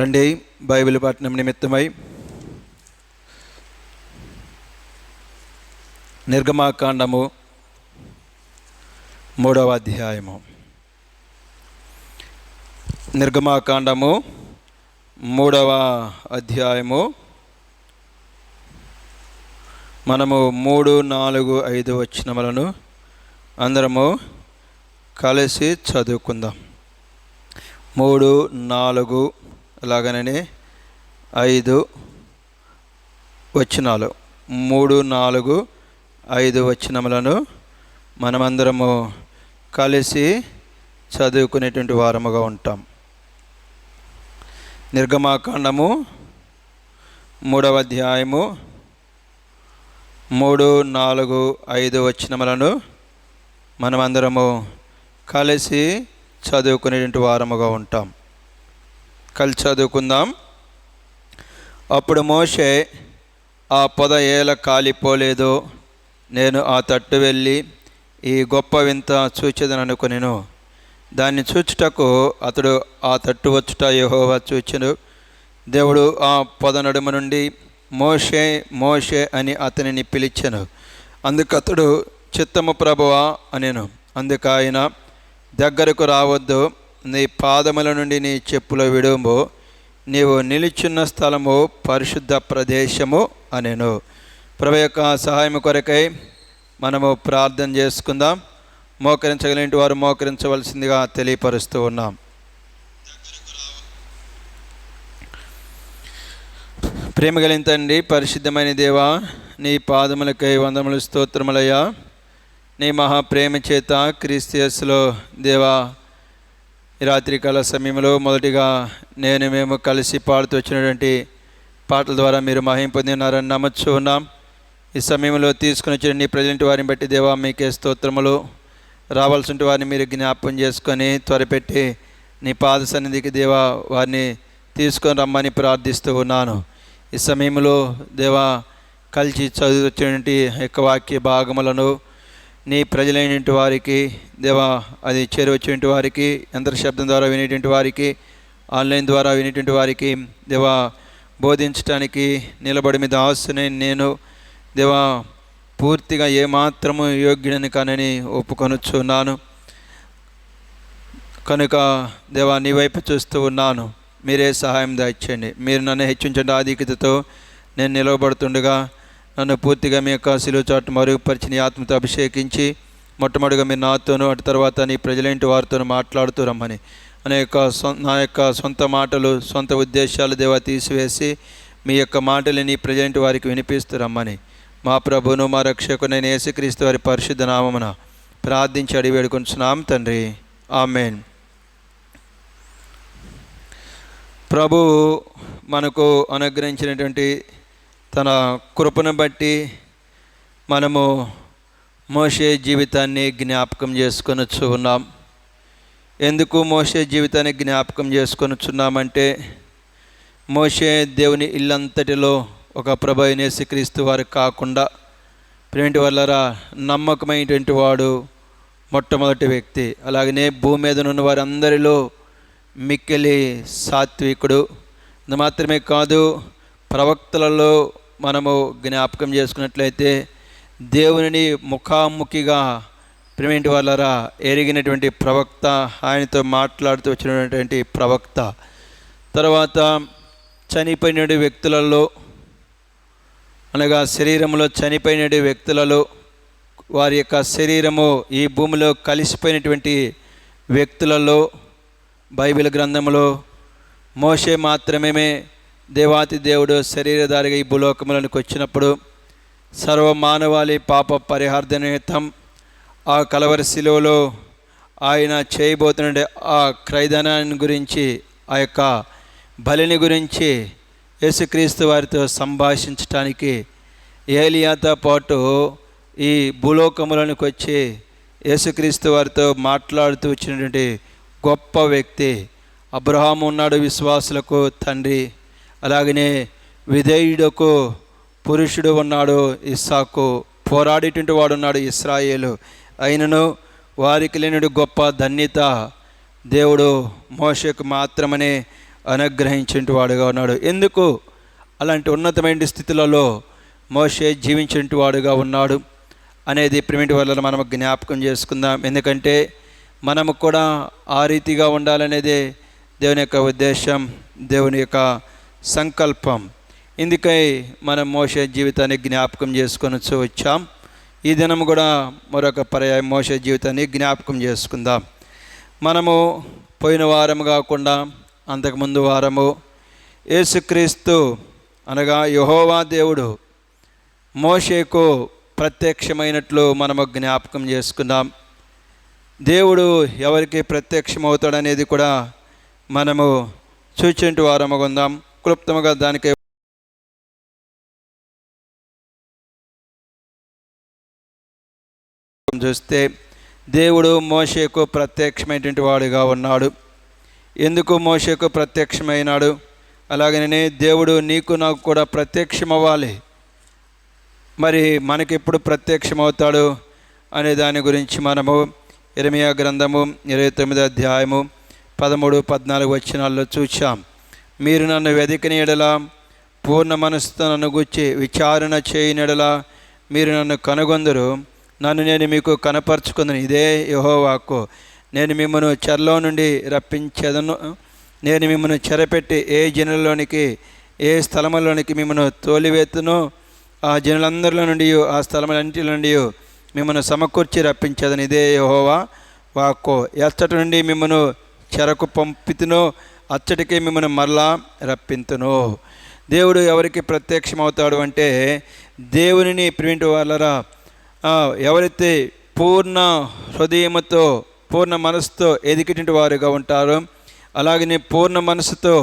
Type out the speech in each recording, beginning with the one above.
రండి, బైబిల్ పఠనం నిమిత్తమై నిర్గమాకాండము 3వ అధ్యాయము. నిర్గమాకాండము 3వ అధ్యాయము మనము 3, 4, 5 వచనములను అందరము కలిసి చదువుకుందాం. 3, 4 అలాగనే 5 వచనాలు, 3, 4, 5 వచనములను మనమందరము కలిసి చదువుకునేటువంటి వారముగా ఉంటాం. నిర్గమాకాండము 3వ అధ్యాయము 3, 4, 5 వచనములను మనమందరము కలిసి చదువుకునేటువంటి వారముగా ఉంటాం. కలిసి చదువుకుందాం. అప్పుడు మోషే, ఆ పొద ఏల కాలిపోలేదు, నేను ఆ తట్టు వెళ్ళి ఈ గొప్ప వింత చూచెదననుకొనెను. దాన్ని చూచుటకు అతడు ఆ తట్టు వచ్చుట యెహోవా చూచెను. దేవుడు ఆ పొద నడుమ నుండి మోషే మోషే అని అతనిని పిలిచెను. అందుకతడు చిత్తము ప్రభువా అనెను. అందుకు ఆయన, దగ్గరకు రావద్దు, నీ పాదముల నుండి నీ చెప్పుల విడుము, నీవు నిలుచున్న స్థలము పరిశుద్ధ ప్రదేశము అనెను. ప్రభు యొక్క సహాయం కొరకై మనము ప్రార్థన చేసుకుందాం. మోకరించగలిగిన వారు మోకరించవలసిందిగా తెలియపరుస్తూ ఉన్నాం. ప్రేమ కలిగిన తండ్రి, పరిశుద్ధమైన దేవా, నీ పాదములకై వందములు, స్తోత్రములయ్యా. నీ మహాప్రేమ చేత క్రీస్తు యేసులో దేవా, ఈ రాత్రికాల సమయంలో మొదటిగా మేము కలిసి పాడుతూ వచ్చినటువంటి పాటల ద్వారా మీరు మహిమ పొంది ఉన్నారని నమ్మచ్చు ఉన్నాం. ఈ సమయంలో తీసుకుని వచ్చిన నీ ప్రజెంట్ వారిని బట్టి దేవా మీకే స్తోత్రములు. రావాల్సిన వారిని మీరు జ్ఞాపకం చేసుకొని త్వరపెట్టి నీ పాద సన్నిధికి దేవా వారిని తీసుకొని రమ్మని ప్రార్థిస్తూ ఉన్నాను. ఈ సమయంలో దేవా కలిసి చదువు వచ్చినటువంటి యొక్క వాక్య భాగములను నీ ప్రజలైనటువంటి వారికి దేవా, అది చేరువచ్చినటువంటి వారికి, యంత్ర శబ్దం ద్వారా వినేటువంటి వారికి, ఆన్లైన్ ద్వారా వినేటువంటి వారికి దేవా బోధించడానికి నిలబడి మీద ఆశని నేను దేవా పూర్తిగా ఏమాత్రము యోగ్యుడని కానని ఒప్పుకొనుచున్నాను. కనుక దేవా నీ వైపు చూస్తూ ఉన్నాను, మీరే సహాయం దాయిచ్చండి. మీరు నన్ను హెచ్చించండి. ఆధిక్యతతో నేను నిలవబడుతుండగా నన్ను పూర్తిగా మీ యొక్క శిలువ చాటు మరుగుపరిచి నీ ఆత్మతో అభిషేకించి మొట్టమొదటిగా మీరు నాతోనూ, అటు తర్వాత నీ ప్రజలేంటి వారితో మాట్లాడుతూ రమ్మని, నా యొక్క సొంత మాటలు, సొంత ఉద్దేశాలు దేవా తీసివేసి మీ యొక్క మాటలు నీ ప్రజలేంటి వారికి వినిపిస్తూ రమ్మని మా ప్రభువును మా రక్షకునైన యేసుక్రీస్తు వారి పరిశుద్ధ నామమున ప్రార్థించి అడిగి వేడుకొంచున్నాం తండ్రి, ఆమేన్. ప్రభువు మనకు అనుగ్రహించినటువంటి తన కృపను బట్టి మనము మోషే జీవితాన్ని జ్ఞాపకం చేసుకొనొచ్చు ఉన్నాం. ఎందుకు మోషే జీవితాన్ని జ్ఞాపకం చేసుకొనొచ్చున్నామంటే, మోషే దేవుని ఇల్లంతటిలో ఒక ప్రభు అయిన యేసుక్రీస్తు వారు కాకుండా ప్రేమిటి వల్లరా నమ్మకమైనటువంటి వాడు మొట్టమొదటి వ్యక్తి. అలాగనే భూమి మీద ఉన్న వారందరిలో మిక్కిలి సాత్వికుడు. ఇది మాత్రమే కాదు, ప్రవక్తలలో మనము జ్ఞాపకం చేసుకున్నట్లయితే దేవుని ముఖాముఖిగా ప్రేమిటి వల్లరా ఎరిగినటువంటి ప్రవక్త, ఆయనతో మాట్లాడుతూ వచ్చినటువంటి ప్రవక్త. తర్వాత చనిపోయిన వ్యక్తులలో, అనగా శరీరంలో చనిపోయిన వ్యక్తులలో, వారి యొక్క శరీరము ఈ భూమిలో కలిసిపోయినటువంటి వ్యక్తులలో బైబిల్ గ్రంథంలో మోషే మాత్రమే దేవాతి దేవుడు శరీరధారిగా ఈ భూలోకములకు వచ్చినప్పుడు సర్వమానవాళి పాప పరిహార్థ నిమిత్తం ఆ కలవరి శిలువలో ఆయన చేయబోతున్న ఆ క్రైదనాన్ని గురించి, ఆ యొక్క బలిని గురించి యేసుక్రీస్తు వారితో సంభాషించటానికి ఏలియాతో పాటు ఈ భూలోకములకు వచ్చి యేసుక్రీస్తు వారితో మాట్లాడుతూ వచ్చినటువంటి గొప్ప వ్యక్తి. అబ్రహాము ఉన్నాడు, విశ్వాసులకు తండ్రి. అలాగనే విధేయుడకు పురుషుడు ఉన్నాడు ఇస్సాకు, పోరాడేటువంటి వాడు ఉన్నాడు ఇశ్రాయేలు. అయినను వారికి లేని గొప్ప ధన్యత దేవుడు మోషేకు మాత్రమనే అనుగ్రహించేటి వాడుగా ఉన్నాడు. ఎందుకు అలాంటి ఉన్నతమైన స్థితులలో మోషే జీవించేటి వాడుగా ఉన్నాడు అనేది ప్రిమిటి వల్ల మనం జ్ఞాపకం చేసుకుందాం. ఎందుకంటే మనము కూడా ఆ రీతిగా ఉండాలనేదే దేవుని యొక్క ఉద్దేశం, దేవుని యొక్క సంకల్పం. ఇందుకై మనం మోషే జీవితాన్ని జ్ఞాపకం చేసుకొని వచ్చాం. ఈ దినం కూడా మరొక పర్యాయం మోషే జీవితాన్ని జ్ఞాపకం చేసుకుందాం. మనము పోయిన వారం కాకుండా అంతకుముందు వారము యేసుక్రీస్తు అనగా యెహోవా దేవుడు మోషేకు ప్రత్యక్షమైనట్లు మనము జ్ఞాపకం చేసుకుందాం. దేవుడు ఎవరికి ప్రత్యక్షమవుతాడనేది కూడా మనము చూచేంటి వారముగా ఉందాం. క్లుప్తంగా దానికి చూస్తే దేవుడు మోషేకు ప్రత్యక్షమైనటువంటి వాడుగా ఉన్నాడు. ఎందుకు మోషేకు ప్రత్యక్షమైనాడు? అలాగనే దేవుడు నీకు నాకు కూడా ప్రత్యక్షమవ్వాలి. మరి మనకెప్పుడు ప్రత్యక్షమవుతాడు అనే దాని గురించి మనము ఇర్మీయా గ్రంథము 29వ అధ్యాయము 13-14 వచనాల్లో చూచాం. మీరు నన్ను వెదికిన యెడల పూర్ణ మనసుతో నన్ను గూర్చి విచారణ చేయని యెడల మీరు నన్ను కనుగొందురు. నన్ను నేను మీకు కనపరుచుకుందును. ఇదే యెహోవా వాక్కు. నేను మిమ్మల్ని చెరలో నుండి రప్పించేదను. నేను మిమ్మల్ని చెరపెట్టి ఏ జనులలోనికి ఏ స్థలములోనికి మిమ్మల్ని తోలివేతును. ఆ జనులందరిలో నుండి ఆ స్థలములన్నిటిలో నుండి మిమ్మల్ని సమకూర్చి రప్పించేదని. ఇదే యెహోవా వాక్కు. ఎచ్చటి నుండి మిమ్మల్ని చెరకు పంపితును, అచ్చటికి మిమ్మల్ని మరలా రప్పింతును. దేవుడు ఎవరికి ప్రత్యక్షమవుతాడు అంటే దేవునిని ప్రిమిటి వాళ్ళరా ఎవరైతే పూర్ణ హృదయముతో పూర్ణ మనసుతో ఎదిగినటువంటి వారుగా ఉంటారో, అలాగనే పూర్ణ మనసుతో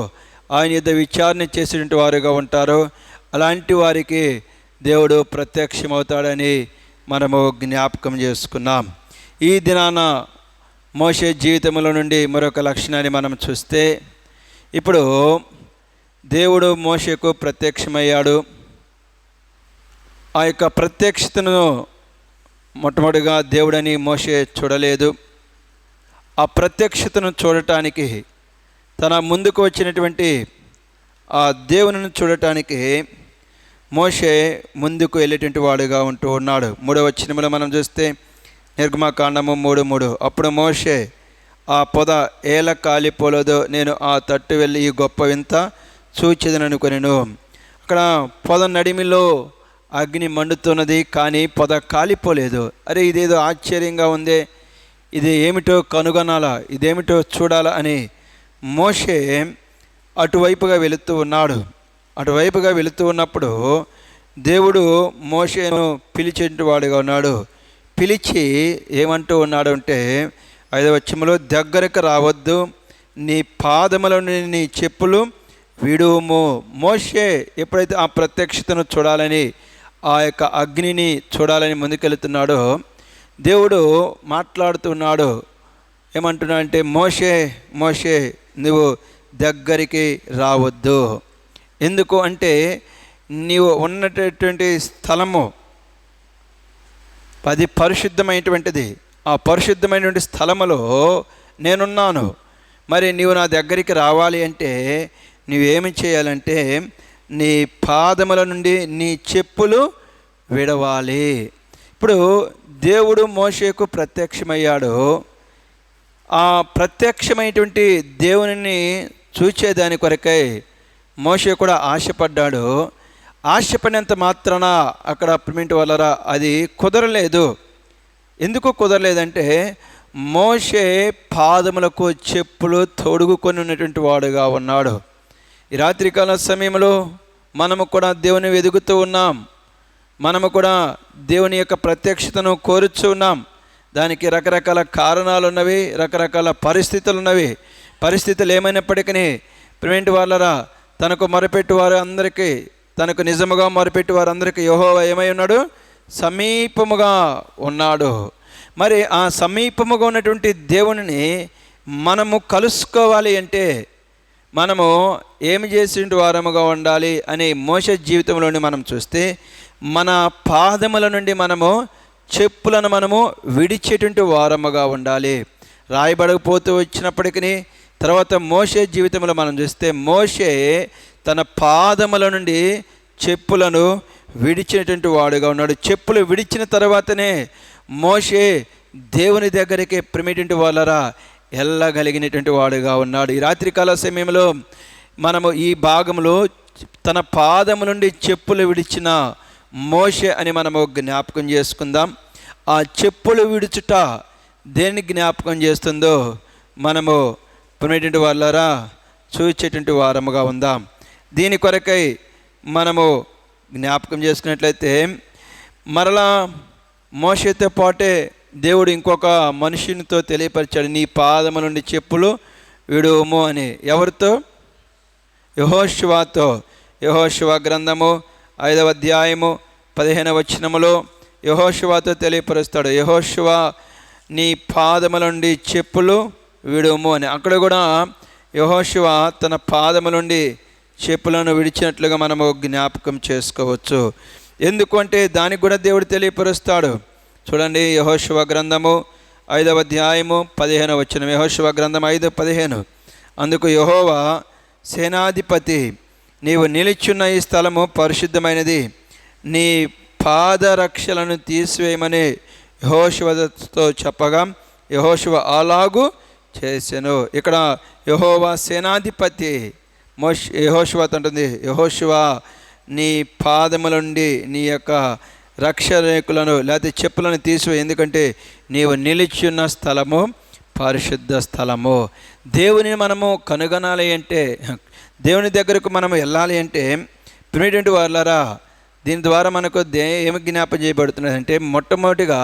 ఆయన యుద్ధ విచారణ చేసేటువంటి వారుగా ఉంటారో అలాంటి వారికి దేవుడు ప్రత్యక్షమవుతాడని మనము జ్ఞాపకం చేసుకున్నాం. ఈ దినాన మోషే జీవితంలో నుండి మరొక లక్షణాన్ని మనం చూస్తే, ఇప్పుడు దేవుడు మోషేకు ప్రత్యక్షమయ్యాడు. ఆ యొక్క ప్రత్యక్షతను మొట్టమొదటిగా దేవుడని మోషే చూడలేదు. ఆ ప్రత్యక్షతను చూడటానికి తన ముందుకు వచ్చినటువంటి ఆ దేవునిని చూడటానికి మోషే ముందుకు వెళ్ళేటువంటి వాడుగా ఉంటూ ఉన్నాడు. 3వ వచనంలో మనం చూస్తే నిర్గమకాండము 3:3 అప్పుడు మోషే ఆ పొద ఏల కాలిపోలేదో నేను ఆ తట్టు వెళ్ళి ఈ గొప్ప వింత చూచెదననుకొనెను. అక్కడ పొద నడిమిలో అగ్ని మండుతున్నది, కానీ పొద కాలిపోలేదు. అరే ఇదేదో ఆశ్చర్యంగా ఉందే, ఇది ఏమిటో కనుగొనాలా, ఇదేమిటో చూడాలా అని మోషే అటువైపుగా వెళుతూ ఉన్నాడు. అటువైపుగా వెళుతూ ఉన్నప్పుడు దేవుడు మోషేను పిలిచేటువంటి వాడుగా ఉన్నాడు. పిలిచి ఏమంటూ ఉన్నాడు అంటే 5వ వచనంలో దగ్గరకు రావద్దు, నీ పాదముల నుండి నీ చెప్పులు విడువుము. మోషే ఎప్పుడైతే ఆ ప్రత్యక్షతను చూడాలని ఆ యొక్క అగ్నిని చూడాలని ముందుకెళ్తున్నాడో దేవుడు మాట్లాడుతున్నాడు. ఏమంటున్నా అంటే మోషే మోషే నువ్వు దగ్గరికి రావద్దు. ఎందుకు అంటే నీవు ఉన్నటువంటి స్థలము అది పరిశుద్ధమైనటువంటిది. ఆ పరిశుద్ధమైనటువంటి స్థలములో నేనున్నాను. మరి నీవు నా దగ్గరికి రావాలి అంటే నువ్వేమి చేయాలంటే నీ పాదముల నుండి నీ చెప్పులు విడవాలి. ఇప్పుడు దేవుడు మోషేకు ప్రత్యక్షమయ్యాడు. ఆ ప్రత్యక్షమైనటువంటి దేవునిని చూచేదాని కొరకై మోషే కూడా ఆశపడ్డాడు. ఆశపడినంత మాత్రాన అక్కడ ప్రిమిటి వలరా అది కుదరలేదు. ఎందుకు కుదరలేదంటే మోషే పాదములకు చెప్పులు తొడుగుకొని ఉన్నటువంటి వాడుగా ఉన్నాడు. ఈ రాత్రికాల సమయంలో మనము కూడా దేవుని వెదుగుతూ ఉన్నాం. మనము కూడా దేవుని యొక్క ప్రత్యక్షతను కోరుచూ ఉన్నాం. దానికి రకరకాల కారణాలు ఉన్నవి, రకరకాల పరిస్థితులు ఉన్నవి. పరిస్థితులు ఏమైనప్పటికీ ప్రిమిటి వాళ్ళరా తనకు మొరపెట్టు వారు అందరికీ, తనకు నిజముగా మొరపెట్టు వారందరికీ యెహోవా ఏమై ఉన్నాడు? సమీపముగా ఉన్నాడు. మరి ఆ సమీపముగా ఉన్నటువంటి దేవునిని మనము కలుసుకోవాలి అంటే మనము ఏమి చేసిన వారముగా ఉండాలి అని మోషే జీవితంలోని మనం చూస్తే మన పాదముల నుండి మనము చెప్పులను మనము విడిచేటువంటి వారముగా ఉండాలి. రాయబడకపోతూ వచ్చినప్పటికీ తర్వాత మోషే జీవితంలో మనం చూస్తే మోషే తన పాదముల నుండి చెప్పులను విడిచినటువంటి వాడుగా ఉన్నాడు. చెప్పులు విడిచిన తర్వాతనే మోషే దేవుని దగ్గరికి ప్రేమేటువంటి వాళ్ళరా వెళ్ళగలిగినటువంటి వాడుగా ఉన్నాడు. ఈ రాత్రికాల సమయంలో మనము ఈ భాగంలో తన పాదము నుండి చెప్పులు విడిచిన మోషే అని మనము జ్ఞాపకం చేసుకుందాం. ఆ చెప్పులు విడుచుట దేన్ని జ్ఞాపకం చేస్తుందో మనము ప్రేమేటువంటి వాళ్ళరా చూచేటువంటి వారముగా ఉందాం. దీని కొరకై మనము జ్ఞాపకం చేసుకున్నట్లయితే మరలా మోషేతో పాటే దేవుడు ఇంకొక మనుషునితో తెలియపరిచాడు, నీ పాదము నుండి చెప్పులు విడువము అని. ఎవరితో? యెహోషువతో. యెహోషువ గ్రంథము 5వ అధ్యాయము 15వ వచనములో యెహోషువతో తెలియపరుస్తాడు, యెహోషువ నీ పాదముల నుండి చెప్పులు విడువము అని. అక్కడ కూడా యెహోషువ తన పాదముల నుండి చెప్పులను విడిచినట్లుగా మనము జ్ఞాపకం చేసుకోవచ్చు. ఎందుకంటే దానికి కూడా దేవుడు తెలియపరుస్తాడు. చూడండి, యెహోషువ గ్రంథము 5వ అధ్యాయము 15వ వచనం. యెహోషువ గ్రంథం 5:15. అందుకు యెహోవా సేనాధిపతి, నీవు నిలిచున్న ఈ స్థలము పరిశుద్ధమైనది, నీ పాదరక్షలను తీసివేయమని యెహోషువతో చెప్పగా యెహోషువ అలాగు చేసెను. ఇక్కడ యెహోవా సేనాధిపతి యెహోషువతో అంటుంది, యెహోషువ నీ పాదముల నుండి నీ యొక్క రక్షరేకులను లేకపోతే చెప్పులను తీసివే, ఎందుకంటే నీవు నిలిచున్న స్థలము పరిశుద్ధ స్థలము. దేవుని మనము కనుగొనాలి అంటే, దేవుని దగ్గరకు మనము వెళ్ళాలి అంటే ప్రియమైనటువంటి వారలారా, దీని ద్వారా మనకు ఏమి జ్ఞాపం చేయబడుతున్నది అంటే, మొట్టమొదటిగా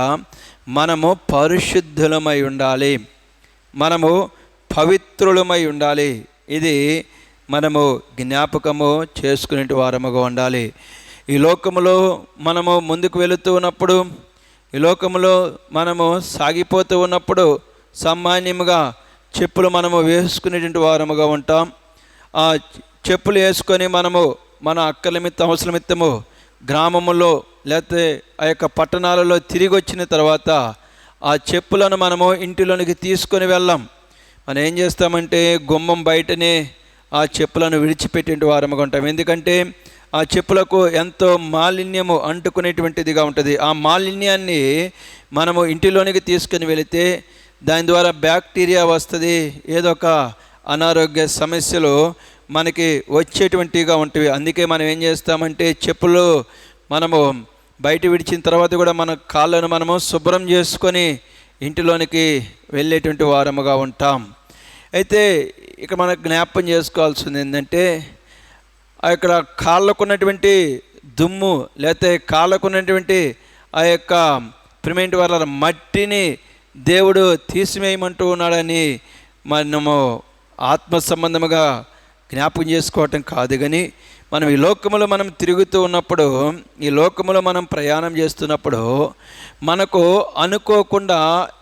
మనము పరిశుద్ధులమై ఉండాలి, మనము పవిత్రులమై ఉండాలి. ఇది మనము జ్ఞాపకము చేసుకునే వారముగా ఉండాలి. ఈ లోకములో మనము ముందుకు వెళుతూ ఉన్నప్పుడు, ఈ లోకములో మనము సాగిపోతూ ఉన్నప్పుడు సామాన్యముగా చెప్పులు మనము వేసుకునేటువంటి వారముగా ఉంటాం. ఆ చెప్పులు వేసుకొని మనము మన అక్కల నిమిత్తం అవసరం నిమిత్తము గ్రామములో లేకపోతే ఆ యొక్క పట్టణాలలో తిరిగి వచ్చిన తర్వాత ఆ చెప్పులను మనము ఇంటిలోనికి తీసుకొని వెళ్ళాం. మనం ఏం చేస్తామంటే గుమ్మం బయటనే ఆ చెప్పులను విడిచిపెట్టే వారముగా ఉంటాం. ఎందుకంటే ఆ చెప్పులకు ఎంతో మాలిన్యము అంటుకునేటువంటిదిగా ఉంటుంది. ఆ మాలిన్యాన్ని మనము ఇంటిలోనికి తీసుకొని వెళితే దాని ద్వారా బ్యాక్టీరియా వస్తుంది, ఏదో ఒక అనారోగ్య సమస్యలు మనకి వచ్చేటువంటివిగా ఉంటాయి. అందుకే మనం ఏం చేస్తామంటే చెప్పులు మనము బయట విడిచిన తర్వాత కూడా మన కాళ్ళను మనము శుభ్రం చేసుకొని ఇంటిలోనికి వెళ్ళేటువంటి వారముగా ఉంటాం. అయితే ఇక్కడ మనకు జ్ఞాపకం చేసుకోవాల్సింది ఏంటంటే, అక్కడ కాళ్ళకున్నటువంటి దుమ్ము లేకపోతే కాళ్ళకున్నటువంటి ఆ యొక్క ప్రిమెంట్ వాళ్ళ మట్టిని దేవుడు తీసివేయమంటూ ఉన్నాడని మనము ఆత్మ సంబంధముగా జ్ఞాపకం చేసుకోవటం కాదు. కానీ మనం ఈ లోకములో మనం తిరుగుతూ ఉన్నప్పుడు, ఈ లోకములో మనం ప్రయాణం చేస్తున్నప్పుడు మనకు అనుకోకుండా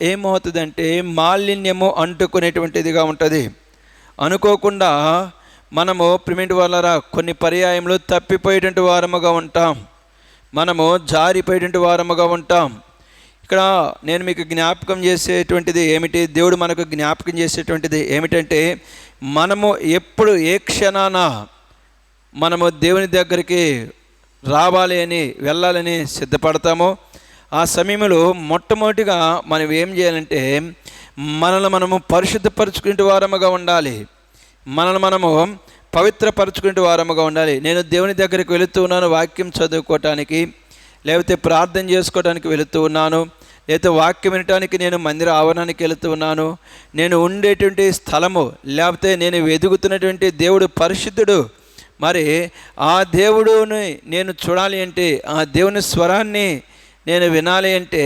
ఏమవుతుందంటే మాలిన్యము అంటుకునేటువంటిదిగా ఉంటుంది. అనుకోకుండా మనము ప్రిమెంట్ వాళ్ళరా కొన్ని పర్యాయంలో తప్పిపోయేటువంటి వారముగా ఉంటాం, మనము జారిపోయేటువంటి వారముగా ఉంటాం. ఇక్కడ నేను మీకు జ్ఞాపకం చేసేటువంటిది ఏమిటి, దేవుడు మనకు జ్ఞాపకం చేసేటువంటిది ఏమిటంటే, మనము ఎప్పుడు ఏ క్షణాన మనము దేవుని దగ్గరికి రావాలి అని వెళ్ళాలని సిద్ధపడతామో ఆ సమయంలో మొట్టమొదటిగా మనం ఏం చేయాలంటే మనల్ని మనము పరిశుద్ధపరచుకునే వారముగా ఉండాలి, మనల్ని మనము పవిత్రపరచుకునే వారముగా ఉండాలి. నేను దేవుని దగ్గరికి వెళుతూ ఉన్నాను వాక్యం చదువుకోవటానికి, లేకపోతే ప్రార్థన చేసుకోవడానికి వెళుతూ ఉన్నాను, లేకపోతే వాక్యం వినటానికి నేను మందిర ఆవరణానికి వెళుతూ ఉన్నాను, నేను ఉండేటువంటి స్థలము లేకపోతే నేను వెతుకుతున్నటువంటి దేవుడు పరిశుద్ధుడు. మరి ఆ దేవుడుని నేను చూడాలి అంటే, ఆ దేవుని స్వరాన్ని నేను వినాలి అంటే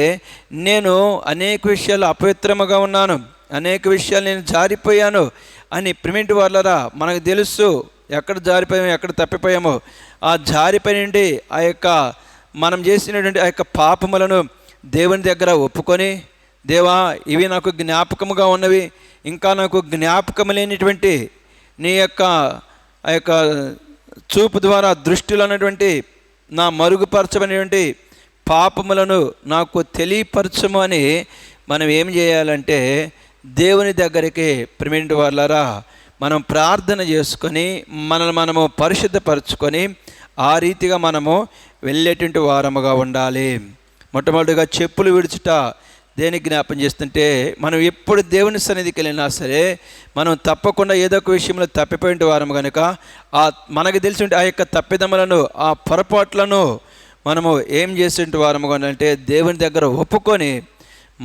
నేను అనేక విషయాలు అపవిత్రముగా ఉన్నాను, అనేక విషయాలు నేను జారిపోయాను అని ప్రిమెంట్ వాళ్ళరా మనకు తెలుసు. ఎక్కడ జారిపోయామో ఎక్కడ తప్పిపోయామో ఆ జారిపోయినండి ఆ యొక్క మనం చేసినటువంటి ఆ యొక్క పాపములను దేవుని దగ్గర ఒప్పుకొని, దేవా ఇవి నాకు జ్ఞాపకముగా ఉన్నవి, ఇంకా నాకు జ్ఞాపకం లేనిటువంటి నీ యొక్క ఆ యొక్క చూపు ద్వారా దృష్టిలో ఉన్నటువంటి నా మరుగుపరచబడినటువంటి పాపములను నాకు తెలియపరచము అని మనం ఏం చేయాలంటే దేవుని దగ్గరికి ప్రియమైన వాళ్ళారా మనం ప్రార్థన చేసుకొని మనల్ని మనము పరిశుద్ధపరచుకొని ఆ రీతిగా మనము వెళ్ళేటువంటి వారముగా ఉండాలి. మొట్టమొదటిగా చెప్పులు విడుచుట దేనికి జ్ఞాపం చేస్తుంటే, మనం ఎప్పుడు దేవుని సన్నిధికి వెళ్ళినా సరే మనం తప్పకుండా ఏదో ఒక విషయంలో తప్పిపోయిన వారము కనుక మనకు తెలిసిన ఆ యొక్క తప్పిదములను, ఆ పొరపాట్లను మనము ఏం చేసేటువంటి వారము అంటే దేవుని దగ్గర ఒప్పుకొని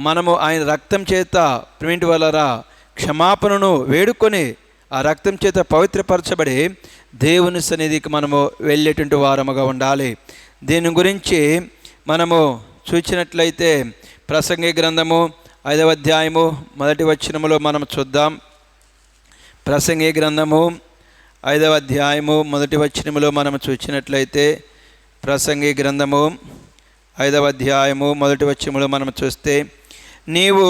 మనము ఆయన రక్తం చేత ప్రిమింటి వాళ్ళరా క్షమాపణను వేడుకొని ఆ రక్తం చేత పవిత్రపరచబడి దేవుని సన్నిధికి మనము వెళ్ళేటువంటి వారముగా ఉండాలి. దీని గురించి మనము చూసినట్లయితే ప్రసంగి గ్రంథము 5వ అధ్యాయము 1వ వచనములో మనం చూద్దాం. ప్రసంగి గ్రంథము 5వ అధ్యాయము 1వ వచనములో మనం చూసినట్లయితే ప్రసంగి గ్రంథము 5వ అధ్యాయము 1వ వచనములో మనం చూస్తే, నీవు